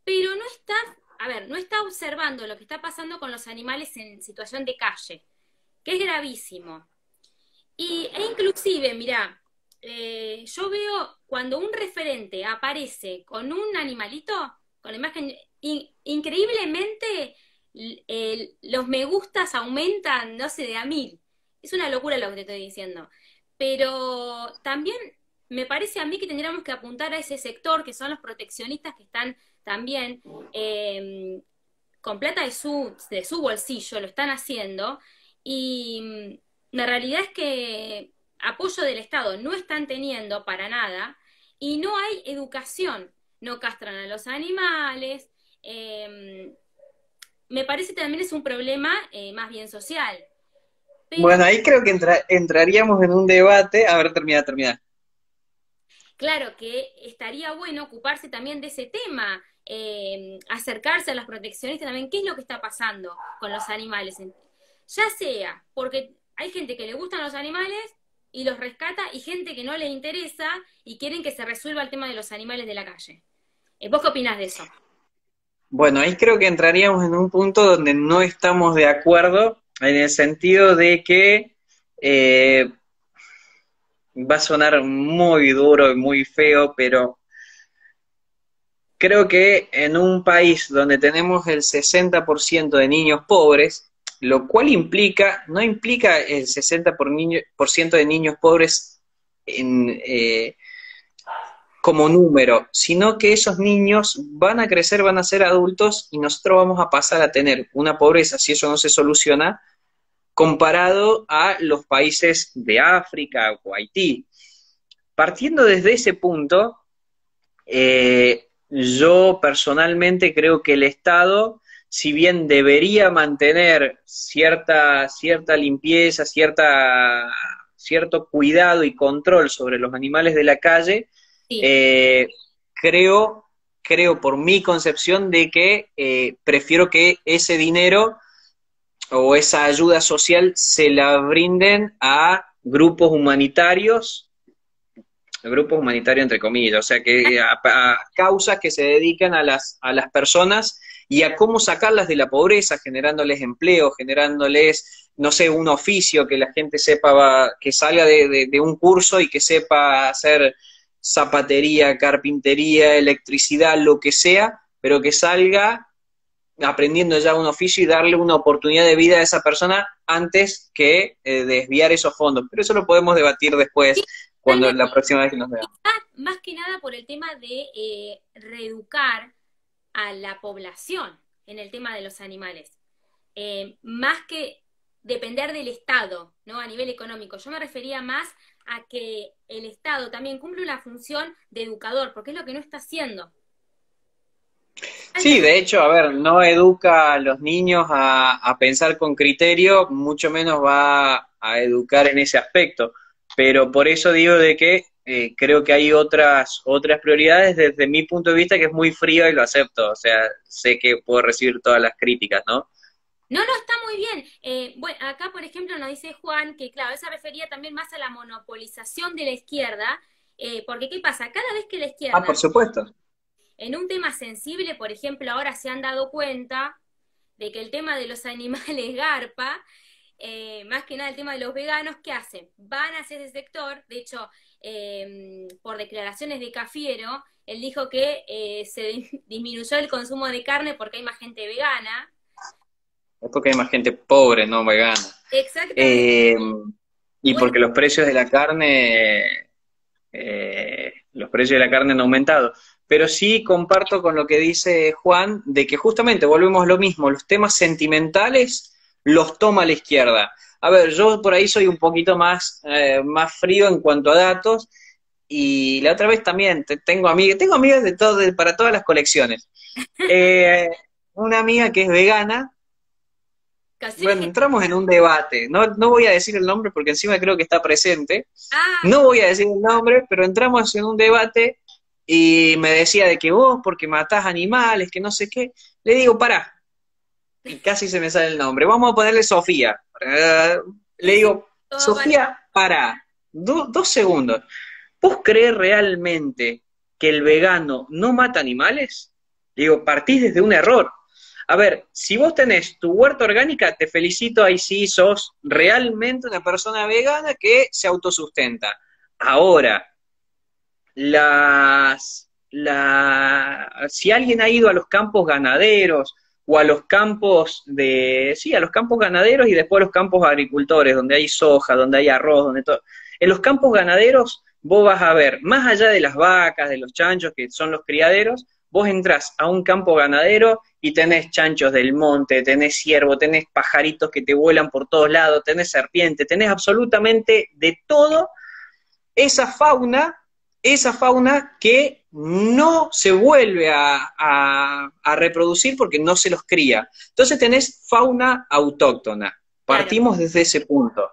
Speaker 1: pero no está, a ver, no está observando lo que está pasando con los animales en situación de calle, que es gravísimo. E inclusive, mirá, yo veo cuando un referente aparece con un animalito, con la imagen, increíblemente los me gustas aumentan, no sé, de a 1000. Es una locura lo que te estoy diciendo. Pero también me parece a mí que tendríamos que apuntar a ese sector, que son los proteccionistas que están también con plata de su bolsillo, lo están haciendo. Y la realidad es que apoyo del Estado no están teniendo para nada y no hay educación. No castran a los animales. Me parece que también es un problema más bien social. Pero
Speaker 2: Bueno, ahí creo que entraríamos en un debate. A ver, termina.
Speaker 1: claro que estaría bueno ocuparse también de ese tema, acercarse a los proteccionistas también, qué es lo que está pasando con los animales. Ya sea porque hay gente que le gustan los animales y los rescata y gente que no le interesa y quieren que se resuelva el tema de los animales de la calle. ¿Vos qué opinás de eso?
Speaker 2: Bueno, ahí creo que entraríamos en un punto donde no estamos de acuerdo, en el sentido de que va a sonar muy duro y muy feo, pero creo que en un país donde tenemos el 60% de niños pobres, lo cual no implica el 60% de niños pobres en, como número, sino que esos niños van a crecer, van a ser adultos y nosotros vamos a pasar a tener una pobreza, si eso no se soluciona, comparado a los países de África o Haití. Partiendo desde ese punto, yo personalmente creo que el Estado, si bien debería mantener cierta limpieza, cierto cuidado y control sobre los animales de la calle,
Speaker 1: Sí.
Speaker 2: eh, creo, creo por mi concepción de que prefiero que ese dinero o esa ayuda social se la brinden a grupos humanitarios entre comillas, o sea, que a causas que se dedican a las personas y a cómo sacarlas de la pobreza, generándoles empleo, generándoles, no sé, un oficio, que la gente sepa, que salga de un curso y que sepa hacer zapatería, carpintería, electricidad, lo que sea, pero que salga aprendiendo ya un oficio y darle una oportunidad de vida a esa persona antes que desviar esos fondos. Pero eso lo podemos debatir después, cuando
Speaker 1: Totalmente.
Speaker 2: la próxima vez que nos veamos.
Speaker 1: Más que nada por el tema de reeducar a la población en el tema de los animales. Más que depender del Estado, ¿no? A nivel económico. Yo me refería más a que el Estado también cumple una función de educador, porque es lo que no está haciendo.
Speaker 2: Sí,
Speaker 1: Falta-
Speaker 2: de hecho, a ver, no educa a los niños a pensar con criterio, mucho menos va a educar en ese aspecto. Pero por eso digo de que creo que hay otras prioridades desde mi punto de vista que es muy frío y lo acepto. O sea, sé que puedo recibir todas las críticas, ¿no?
Speaker 1: No, no, está muy bien. Bueno, acá, por ejemplo, nos dice Juan que, claro, él se refería también más a la monopolización de la izquierda, porque ¿qué pasa? Cada vez que la
Speaker 2: Ah, por
Speaker 1: izquierda,
Speaker 2: supuesto.
Speaker 1: en un tema sensible, por ejemplo, ahora se han dado cuenta de que el tema de los animales garpa, más que nada el tema de los veganos, ¿qué hacen? Van hacia ese sector, de hecho, por declaraciones de Cafiero, él dijo que se disminuyó el consumo de carne porque hay más gente vegana.
Speaker 2: Es porque hay más gente pobre, no vegana.
Speaker 1: Exactamente.
Speaker 2: Eh, y
Speaker 1: Bueno,
Speaker 2: porque los precios de la carne han aumentado. Pero sí comparto con lo que dice Juan, de que justamente volvemos a lo mismo, los temas sentimentales los toma la izquierda. A ver, yo por ahí soy un poquito más frío en cuanto a datos, y la otra vez también tengo amigas de todo, para todas las colecciones. Eh, una amiga que es vegana.
Speaker 1: casi
Speaker 2: Bueno, entramos en un debate. No voy a decir el nombre porque encima creo que está presente.
Speaker 1: ah,
Speaker 2: No voy a decir el nombre, pero entramos en un debate y me decía de que vos, porque matás animales, que no sé qué. Le digo, pará, y casi se me sale el nombre. Vamos a ponerle Sofía. Le
Speaker 1: sí, sí,
Speaker 2: digo,
Speaker 1: todo para...
Speaker 2: Sofía, pará, 2 segundos. ¿Vos creés realmente que el vegano no mata animales? Digo, partís desde un error. A ver, si vos tenés tu huerta orgánica, te felicito, ahí sí sos realmente una persona vegana que se autosustenta. Ahora, si alguien ha ido a los campos ganaderos o a los campos sí, a los campos ganaderos y después a los campos agricultores, donde hay soja, donde hay arroz, donde todo. En los campos ganaderos vos vas a ver, más allá de las vacas, de los chanchos, que son los criaderos, vos entrás a un campo ganadero y tenés chanchos del monte, tenés ciervo, tenés pajaritos que te vuelan por todos lados, tenés serpiente, tenés absolutamente de todo esa fauna, esa fauna que no se vuelve a reproducir porque no se los cría. Entonces tenés fauna autóctona.
Speaker 1: Claro,
Speaker 2: Partimos desde ese punto.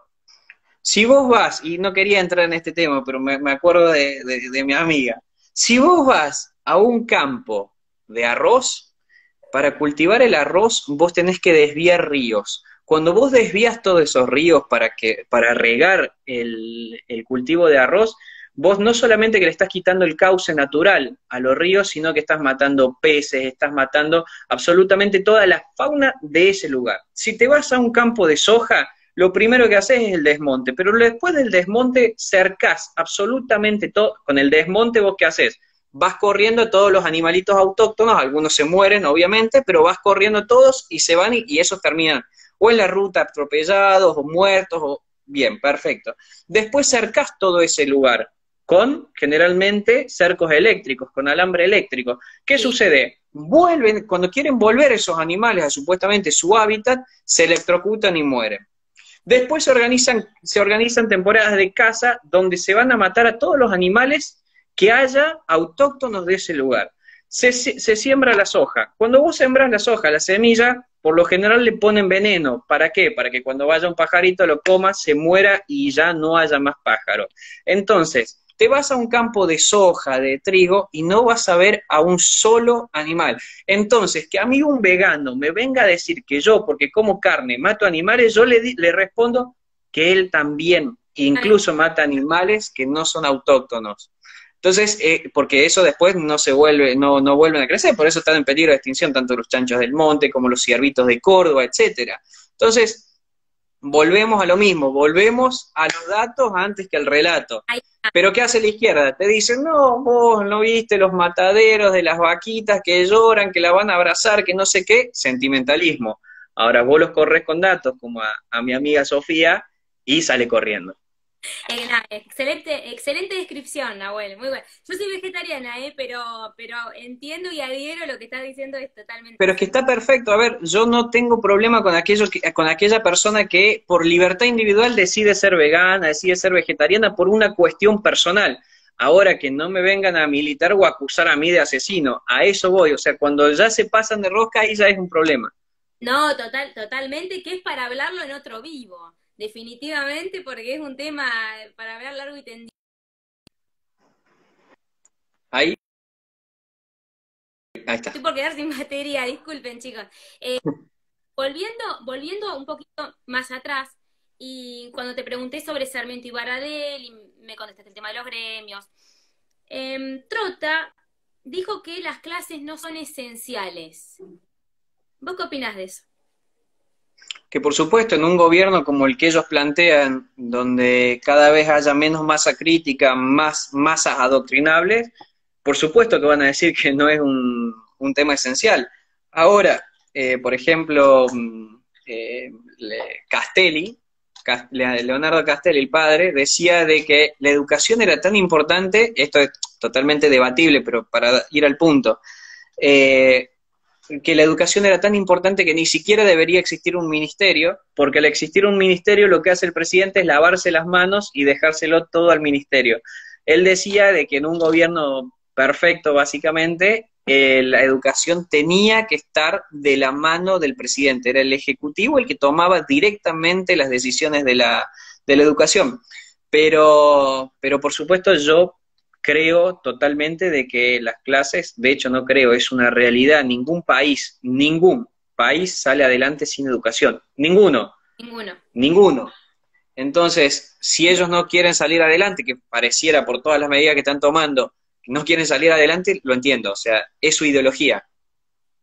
Speaker 2: Si vos vas, y no quería entrar en este tema, pero me acuerdo de mi amiga, si vos vas a un campo de arroz, para cultivar el arroz vos tenés que desviar ríos. Cuando vos desvías todos esos ríos para regar el cultivo de arroz, vos no solamente que le estás quitando el cauce natural a los ríos, sino que estás matando peces, estás matando absolutamente toda la fauna de ese lugar. Si te vas a un campo de soja, lo primero que haces es el desmonte, pero después del desmonte cercás absolutamente todo. Con el desmonte vos qué haces, vas corriendo todos los animalitos autóctonos, algunos se mueren obviamente, pero vas corriendo todos y se van y esos terminan o en la ruta atropellados o muertos, o bien, perfecto. Después cercás todo ese lugar con generalmente cercos eléctricos, con alambre eléctrico. ¿Qué
Speaker 1: sí.
Speaker 2: sucede? Vuelven, cuando quieren volver esos animales a supuestamente su hábitat, se electrocutan y mueren. Después se organizan temporadas de caza donde se van a matar a todos los animales que haya autóctonos de ese lugar. Se siembra la soja. Cuando vos sembras la soja, la semilla, por lo general le ponen veneno. ¿Para qué? Para que cuando vaya un pajarito lo coma, se muera y ya no haya más pájaros. Entonces, te vas a un campo de soja, de trigo, y no vas a ver a un solo animal. Entonces, que a mí un vegano me venga a decir que yo, porque como carne, mato animales, yo le respondo que él también, incluso mata animales que no son autóctonos. Entonces, porque eso después no vuelven a crecer, por eso están en peligro de extinción tanto los chanchos del monte como los ciervitos de Córdoba, etcétera. Entonces, volvemos a lo mismo, volvemos a los datos antes que al relato.
Speaker 1: Ahí
Speaker 2: Pero ¿qué hace la izquierda? Te dicen, no, vos no viste los mataderos de las vaquitas que lloran, que la van a abrazar, que no sé qué, sentimentalismo. Ahora vos los corres con datos, como a mi amiga Sofía, y sale corriendo.
Speaker 1: nada, excelente, excelente descripción, Nahuel, muy bueno. Yo soy vegetariana, pero entiendo y adhiero a lo que estás diciendo, es totalmente
Speaker 2: Pero es que está perfecto. A ver, yo no tengo problema con aquella persona que por libertad individual decide ser vegana, decide ser vegetariana por una cuestión personal. Ahora que no me vengan a militar o a acusar a mí de asesino, a eso voy. O sea, cuando ya se pasan de rosca, ahí ya es un problema.
Speaker 1: no, totalmente, que es para hablarlo en otro vivo, definitivamente, porque es un tema para hablar largo y tendido.
Speaker 2: Ahí, ahí
Speaker 1: Estoy
Speaker 2: está.
Speaker 1: por quedar sin batería, disculpen, chicos. Volviendo un poquito más atrás, y cuando te pregunté sobre Sarmiento y Baradel, y me contestaste el tema de los gremios, Trota dijo que las clases no son esenciales. ¿Vos qué opinás de eso?
Speaker 2: Que por supuesto en un gobierno como el que ellos plantean, donde cada vez haya menos masa crítica, más masas adoctrinables, por supuesto que van a decir que no es un tema esencial. Ahora, por ejemplo, Castelli, Leonardo Castelli, el padre, decía de que la educación era tan importante, esto es totalmente debatible, pero para ir al punto, que la educación era tan importante que ni siquiera debería existir un ministerio, porque al existir un ministerio lo que hace el presidente es lavarse las manos y dejárselo todo al ministerio. Él decía de que en un gobierno perfecto, básicamente, la educación tenía que estar de la mano del presidente, era el ejecutivo el que tomaba directamente las decisiones de la educación. Pero por supuesto yo creo totalmente de que las clases, de hecho no creo, es una realidad, ningún país sale adelante sin educación, ninguno,
Speaker 1: Ninguno.
Speaker 2: ninguno. Entonces, si ellos no quieren salir adelante, que pareciera por todas las medidas que están tomando, no quieren salir adelante, lo entiendo, o sea, es su ideología,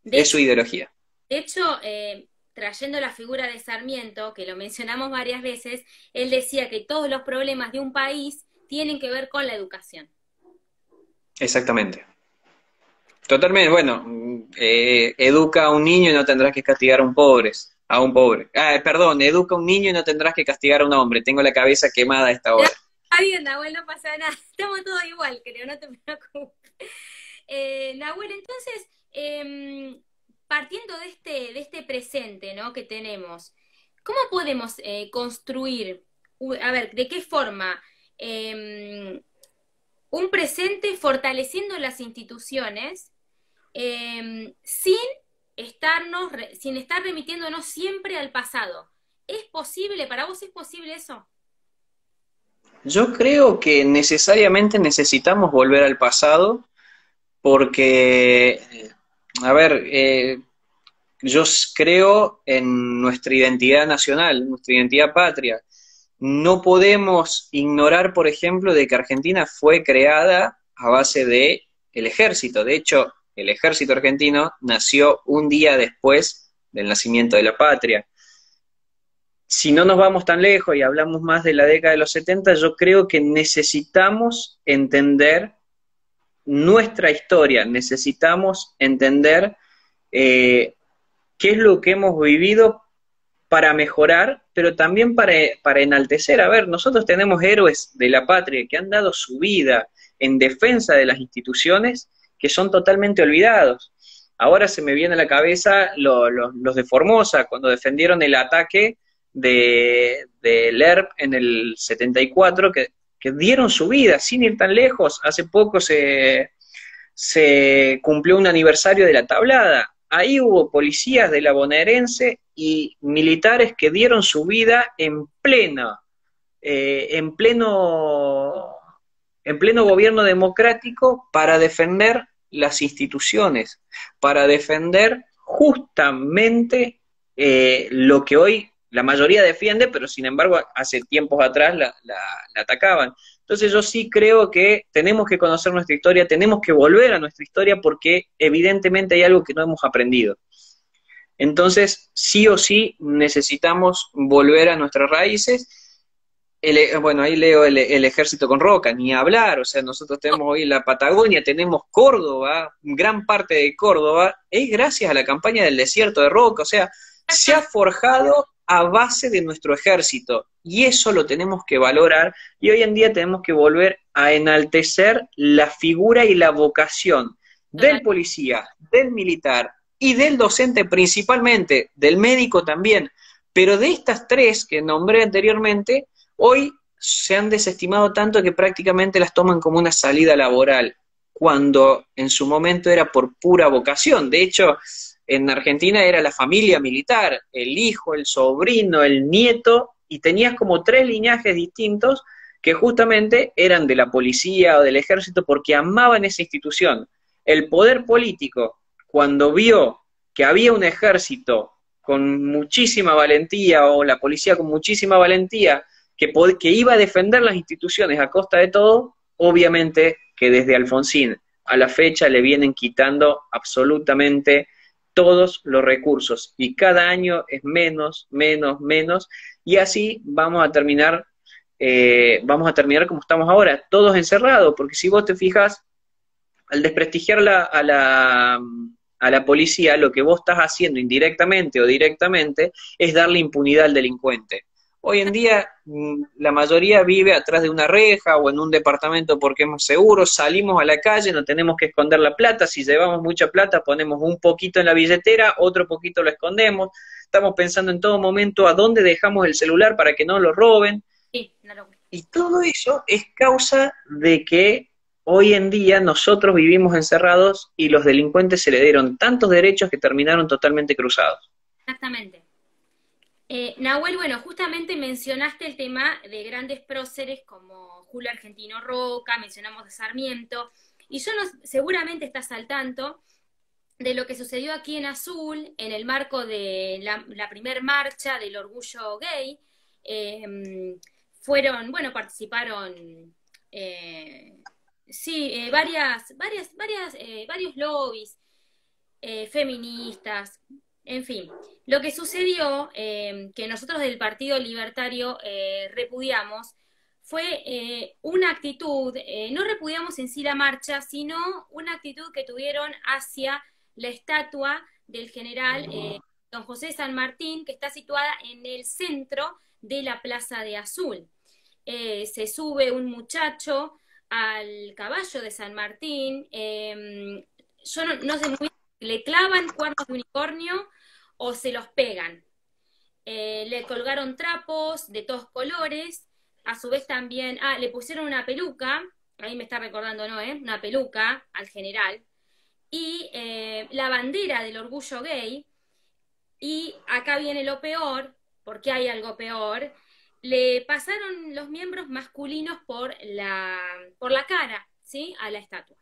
Speaker 1: De
Speaker 2: es
Speaker 1: hecho,
Speaker 2: su ideología.
Speaker 1: de hecho, trayendo la figura de Sarmiento, que lo mencionamos varias veces, él decía que todos los problemas de un país tienen que ver con la educación.
Speaker 2: Exactamente. Totalmente, bueno, educa a un niño y no tendrás que castigar a un pobre. Ah, perdón, educa a un niño y no tendrás que castigar a un hombre. Tengo la cabeza quemada a esta hora.
Speaker 1: Está bien, Nahuel, no pasa nada. Estamos todos igual, creo, no te preocupes. Nahuel, entonces, partiendo de este presente, ¿no?, que tenemos, ¿cómo podemos construir, a ver, de qué forma, un presente fortaleciendo las instituciones, sin sin estar remitiéndonos siempre al pasado? ¿Es posible? ¿Para vos es posible eso?
Speaker 2: Yo creo que necesariamente necesitamos volver al pasado porque, a ver, yo creo en nuestra identidad nacional, nuestra identidad patria. No podemos ignorar, por ejemplo, de que Argentina fue creada a base de el ejército. De hecho, el ejército argentino nació un día después del nacimiento de la patria. Si no nos vamos tan lejos y hablamos más de la década de los 70, yo creo que necesitamos entender nuestra historia, necesitamos entender qué es lo que hemos vivido para mejorar, pero también para enaltecer. A ver, nosotros tenemos héroes de la patria que han dado su vida en defensa de las instituciones que son totalmente olvidados. Ahora se me viene a la cabeza los de Formosa, cuando defendieron el ataque de ERP en el 74, que dieron su vida sin ir tan lejos. Hace poco se cumplió un aniversario de la Tablada. Ahí hubo policías de la bonaerense y militares que dieron su vida en pleno gobierno democrático para defender las instituciones, para defender justamente lo que hoy la mayoría defiende, pero sin embargo hace tiempos atrás la atacaban. Entonces yo sí creo que tenemos que conocer nuestra historia, tenemos que volver a nuestra historia porque evidentemente hay algo que no hemos aprendido. Entonces, sí o sí necesitamos volver a nuestras raíces. Bueno, ahí leo el ejército con Roca, ni hablar, o sea, nosotros tenemos hoy la Patagonia, tenemos Córdoba, gran parte de Córdoba, es gracias a la campaña del desierto de Roca, o sea, se ha forjado a base de nuestro ejército, y eso lo tenemos que valorar, y hoy en día tenemos que volver a enaltecer la figura y la vocación del policía, del militar y del docente principalmente, del médico también, pero de estas tres que nombré anteriormente, hoy se han desestimado tanto que prácticamente las toman como una salida laboral, cuando en su momento era por pura vocación. De hecho, en Argentina era la familia militar, el hijo, el sobrino, el nieto, y tenías como tres linajes distintos que justamente eran de la policía o del ejército porque amaban esa institución. El poder político, cuando vio que había un ejército con muchísima valentía o la policía con muchísima valentía que iba a defender las instituciones a costa de todo, obviamente que desde Alfonsín a la fecha le vienen quitando absolutamente todos los recursos, y cada año es menos, menos, menos, y así vamos a terminar como estamos ahora, todos encerrados, porque si vos te fijas, al desprestigiar a la policía, lo que vos estás haciendo indirectamente o directamente es darle impunidad al delincuente. Hoy en día la mayoría vive atrás de una reja o en un departamento porque es más seguro, salimos a la calle, no tenemos que esconder la plata, si llevamos mucha plata ponemos un poquito en la billetera, otro poquito lo escondemos, estamos pensando en todo momento a dónde dejamos el celular para que no lo roben,
Speaker 1: Sí, una locura.
Speaker 2: y todo eso es causa de que hoy en día nosotros vivimos encerrados y los delincuentes se le dieron tantos derechos que terminaron totalmente cruzados.
Speaker 1: Exactamente. Nahuel, bueno, justamente mencionaste el tema de grandes próceres como Julio Argentino Roca, mencionamos a Sarmiento, y yo no, seguramente estás al tanto de lo que sucedió aquí en Azul en el marco de la primer marcha del orgullo gay. Fueron, bueno, participaron, sí, varios lobbies feministas, en fin. Lo que sucedió, que nosotros del Partido Libertario repudiamos, fue una actitud, no repudiamos en sí la marcha, sino una actitud que tuvieron hacia la estatua del general don José de San Martín, que está situada en el centro de la Plaza de Azul. Se sube un muchacho al caballo de San Martín, yo no sé muy bien, le clavan cuernos de unicornio o se los pegan. Le colgaron trapos de todos colores, a su vez también, le pusieron una peluca, ahí me está recordando, ¿no? Una peluca al general, y la bandera del orgullo gay, y acá viene lo peor, porque hay algo peor, le pasaron los miembros masculinos por la cara, ¿sí? A la estatua.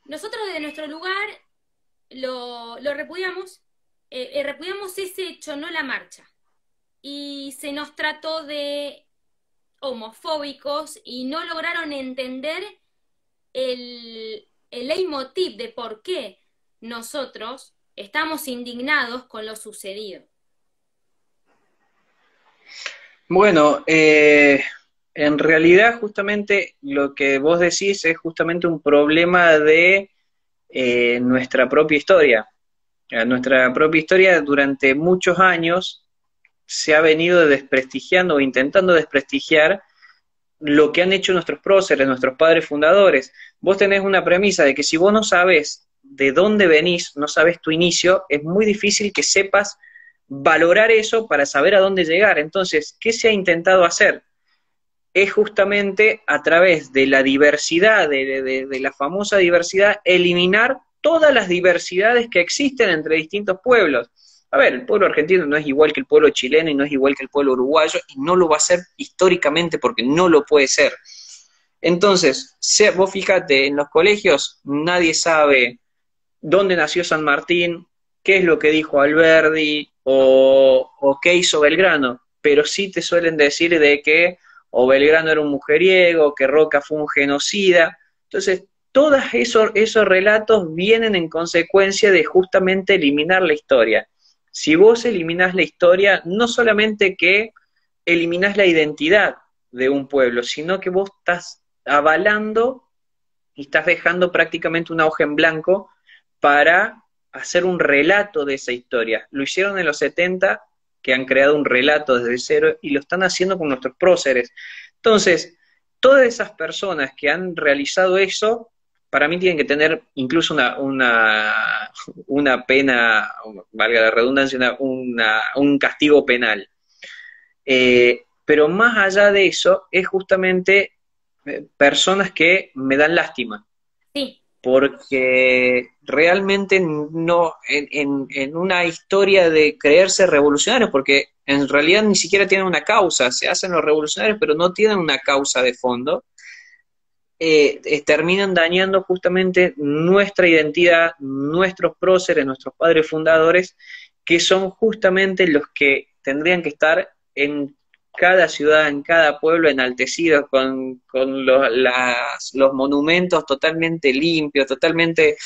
Speaker 1: Nosotros desde nuestro lugar lo repudiamos, repudiamos ese hecho, no la marcha. Y se nos trató de homofóbicos y no lograron entender el leitmotiv de por qué nosotros estamos indignados con lo sucedido.
Speaker 2: Bueno, en realidad justamente lo que vos decís es justamente un problema de nuestra propia historia. Nuestra propia historia durante muchos años se ha venido desprestigiando o intentando desprestigiar lo que han hecho nuestros próceres, nuestros padres fundadores. Vos tenés una premisa de que si vos no sabés de dónde venís, no sabés tu inicio, es muy difícil que sepas valorar eso para saber a dónde llegar. Entonces, ¿qué se ha intentado hacer? Es justamente a través de la diversidad, de la famosa diversidad, eliminar todas las diversidades que existen entre distintos pueblos. A ver, el pueblo argentino no es igual que el pueblo chileno y no es igual que el pueblo uruguayo y no lo va a ser históricamente porque no lo puede ser. Entonces, vos fíjate, en los colegios nadie sabe dónde nació San Martín, qué es lo que dijo Alberdi o qué hizo Belgrano, pero sí te suelen decir de que o Belgrano era un mujeriego, que Roca fue un genocida. Entonces, todos esos relatos vienen en consecuencia de justamente eliminar la historia. Si vos eliminás la historia, no solamente que eliminás la identidad de un pueblo, sino que vos estás avalando y estás dejando prácticamente una hoja en blanco para hacer un relato de esa historia. Lo hicieron en los 70, que han creado un relato desde cero, y lo están haciendo con nuestros próceres. Entonces, todas esas personas que han realizado eso, para mí tienen que tener incluso una pena, valga la redundancia, un castigo penal. Pero más allá de eso, es justamente personas que me dan lástima.
Speaker 1: Sí.
Speaker 2: Porque realmente no, en una historia de creerse revolucionarios, porque en realidad ni siquiera tienen una causa, se hacen los revolucionarios, pero no tienen una causa de fondo, terminan dañando justamente nuestra identidad, nuestros próceres, nuestros padres fundadores, que son justamente los que tendrían que estar en cada ciudad, en cada pueblo enaltecidos con los monumentos totalmente limpios, totalmente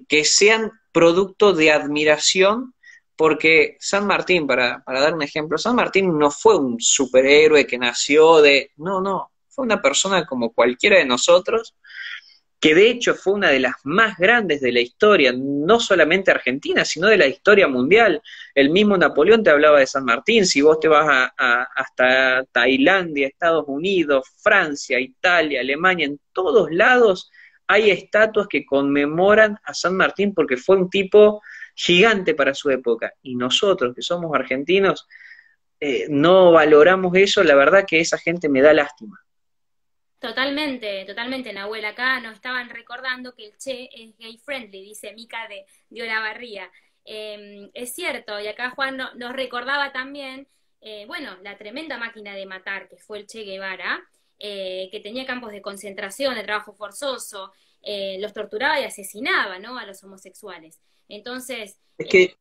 Speaker 2: que sean producto de admiración, porque San Martín, para dar un ejemplo, San Martín no fue un superhéroe que nació de... No, no, fue una persona como cualquiera de nosotros, que de hecho fue una de las más grandes de la historia, no solamente argentina, sino de la historia mundial. El mismo Napoleón te hablaba de San Martín. Si vos te vas hasta Tailandia, Estados Unidos, Francia, Italia, Alemania, en todos lados hay estatuas que conmemoran a San Martín porque fue un tipo gigante para su época. Y nosotros, que somos argentinos, no valoramos eso. La verdad que esa gente me da lástima.
Speaker 1: Totalmente, totalmente, Nahuel. Acá nos estaban recordando que el Che es gay friendly, dice Mica de Olavarría. Es cierto, y acá Juan nos recordaba también, bueno, la tremenda máquina de matar que fue el Che Guevara, que tenía campos de concentración, de trabajo forzoso, los torturaba y asesinaba, ¿no? A los homosexuales. Entonces,
Speaker 2: Es que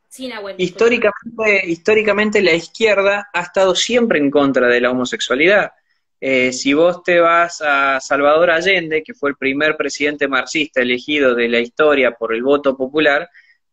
Speaker 1: sí, Nahuel, disculpa.
Speaker 2: históricamente la izquierda ha estado siempre en contra de la homosexualidad. Si vos te vas a Salvador Allende, que fue el primer presidente marxista elegido de la historia por el voto popular,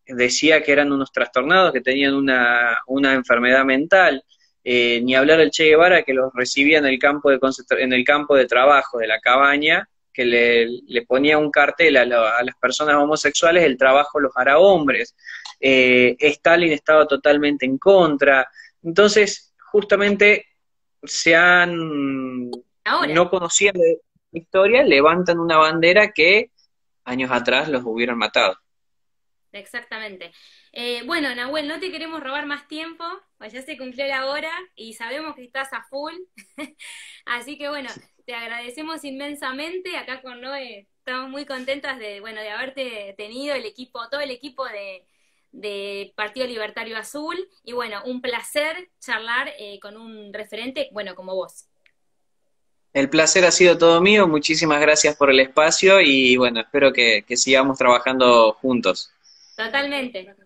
Speaker 2: decía que eran unos trastornados, que tenían una enfermedad mental. Ni hablar del Che Guevara, que los recibía en el campo en el campo de trabajo de la cabaña, que le ponía un cartel a las personas homosexuales: el trabajo los hará hombres. Stalin estaba totalmente en contra. Entonces, justamente
Speaker 1: Ahora.
Speaker 2: no conociendo la historia, levantan una bandera que años atrás los hubieran matado.
Speaker 1: Exactamente. Bueno, Nahuel, no te queremos robar más tiempo, pues ya se cumplió la hora y sabemos que estás a full. Así que bueno, te agradecemos inmensamente. Acá con Noé estamos muy contentas de, bueno, de haberte tenido el equipo, todo el equipo de Partido Libertario Azul. Y bueno, un placer charlar con un referente, bueno, como vos.
Speaker 2: El placer ha sido todo mío, muchísimas gracias por el espacio y bueno, espero que sigamos trabajando juntos.
Speaker 1: Totalmente.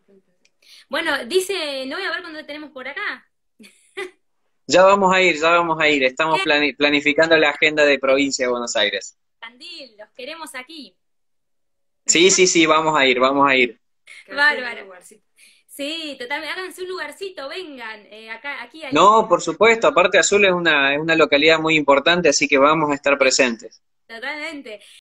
Speaker 1: Bueno, dice, no voy a ver cuándo tenemos por acá.
Speaker 2: Ya vamos a ir, ya vamos a ir. Estamos
Speaker 1: Bien,
Speaker 2: planificando la agenda de provincia de Buenos Aires.
Speaker 1: Candil, los queremos aquí.
Speaker 2: Sí, sí, sí, vamos a ir, vamos a ir.
Speaker 1: Bárbaro. Sí, totalmente. Háganse un lugarcito, vengan. Acá, aquí hay un.
Speaker 2: No, por supuesto, aparte Azul es una localidad muy importante, así que vamos a estar presentes.
Speaker 1: Totalmente.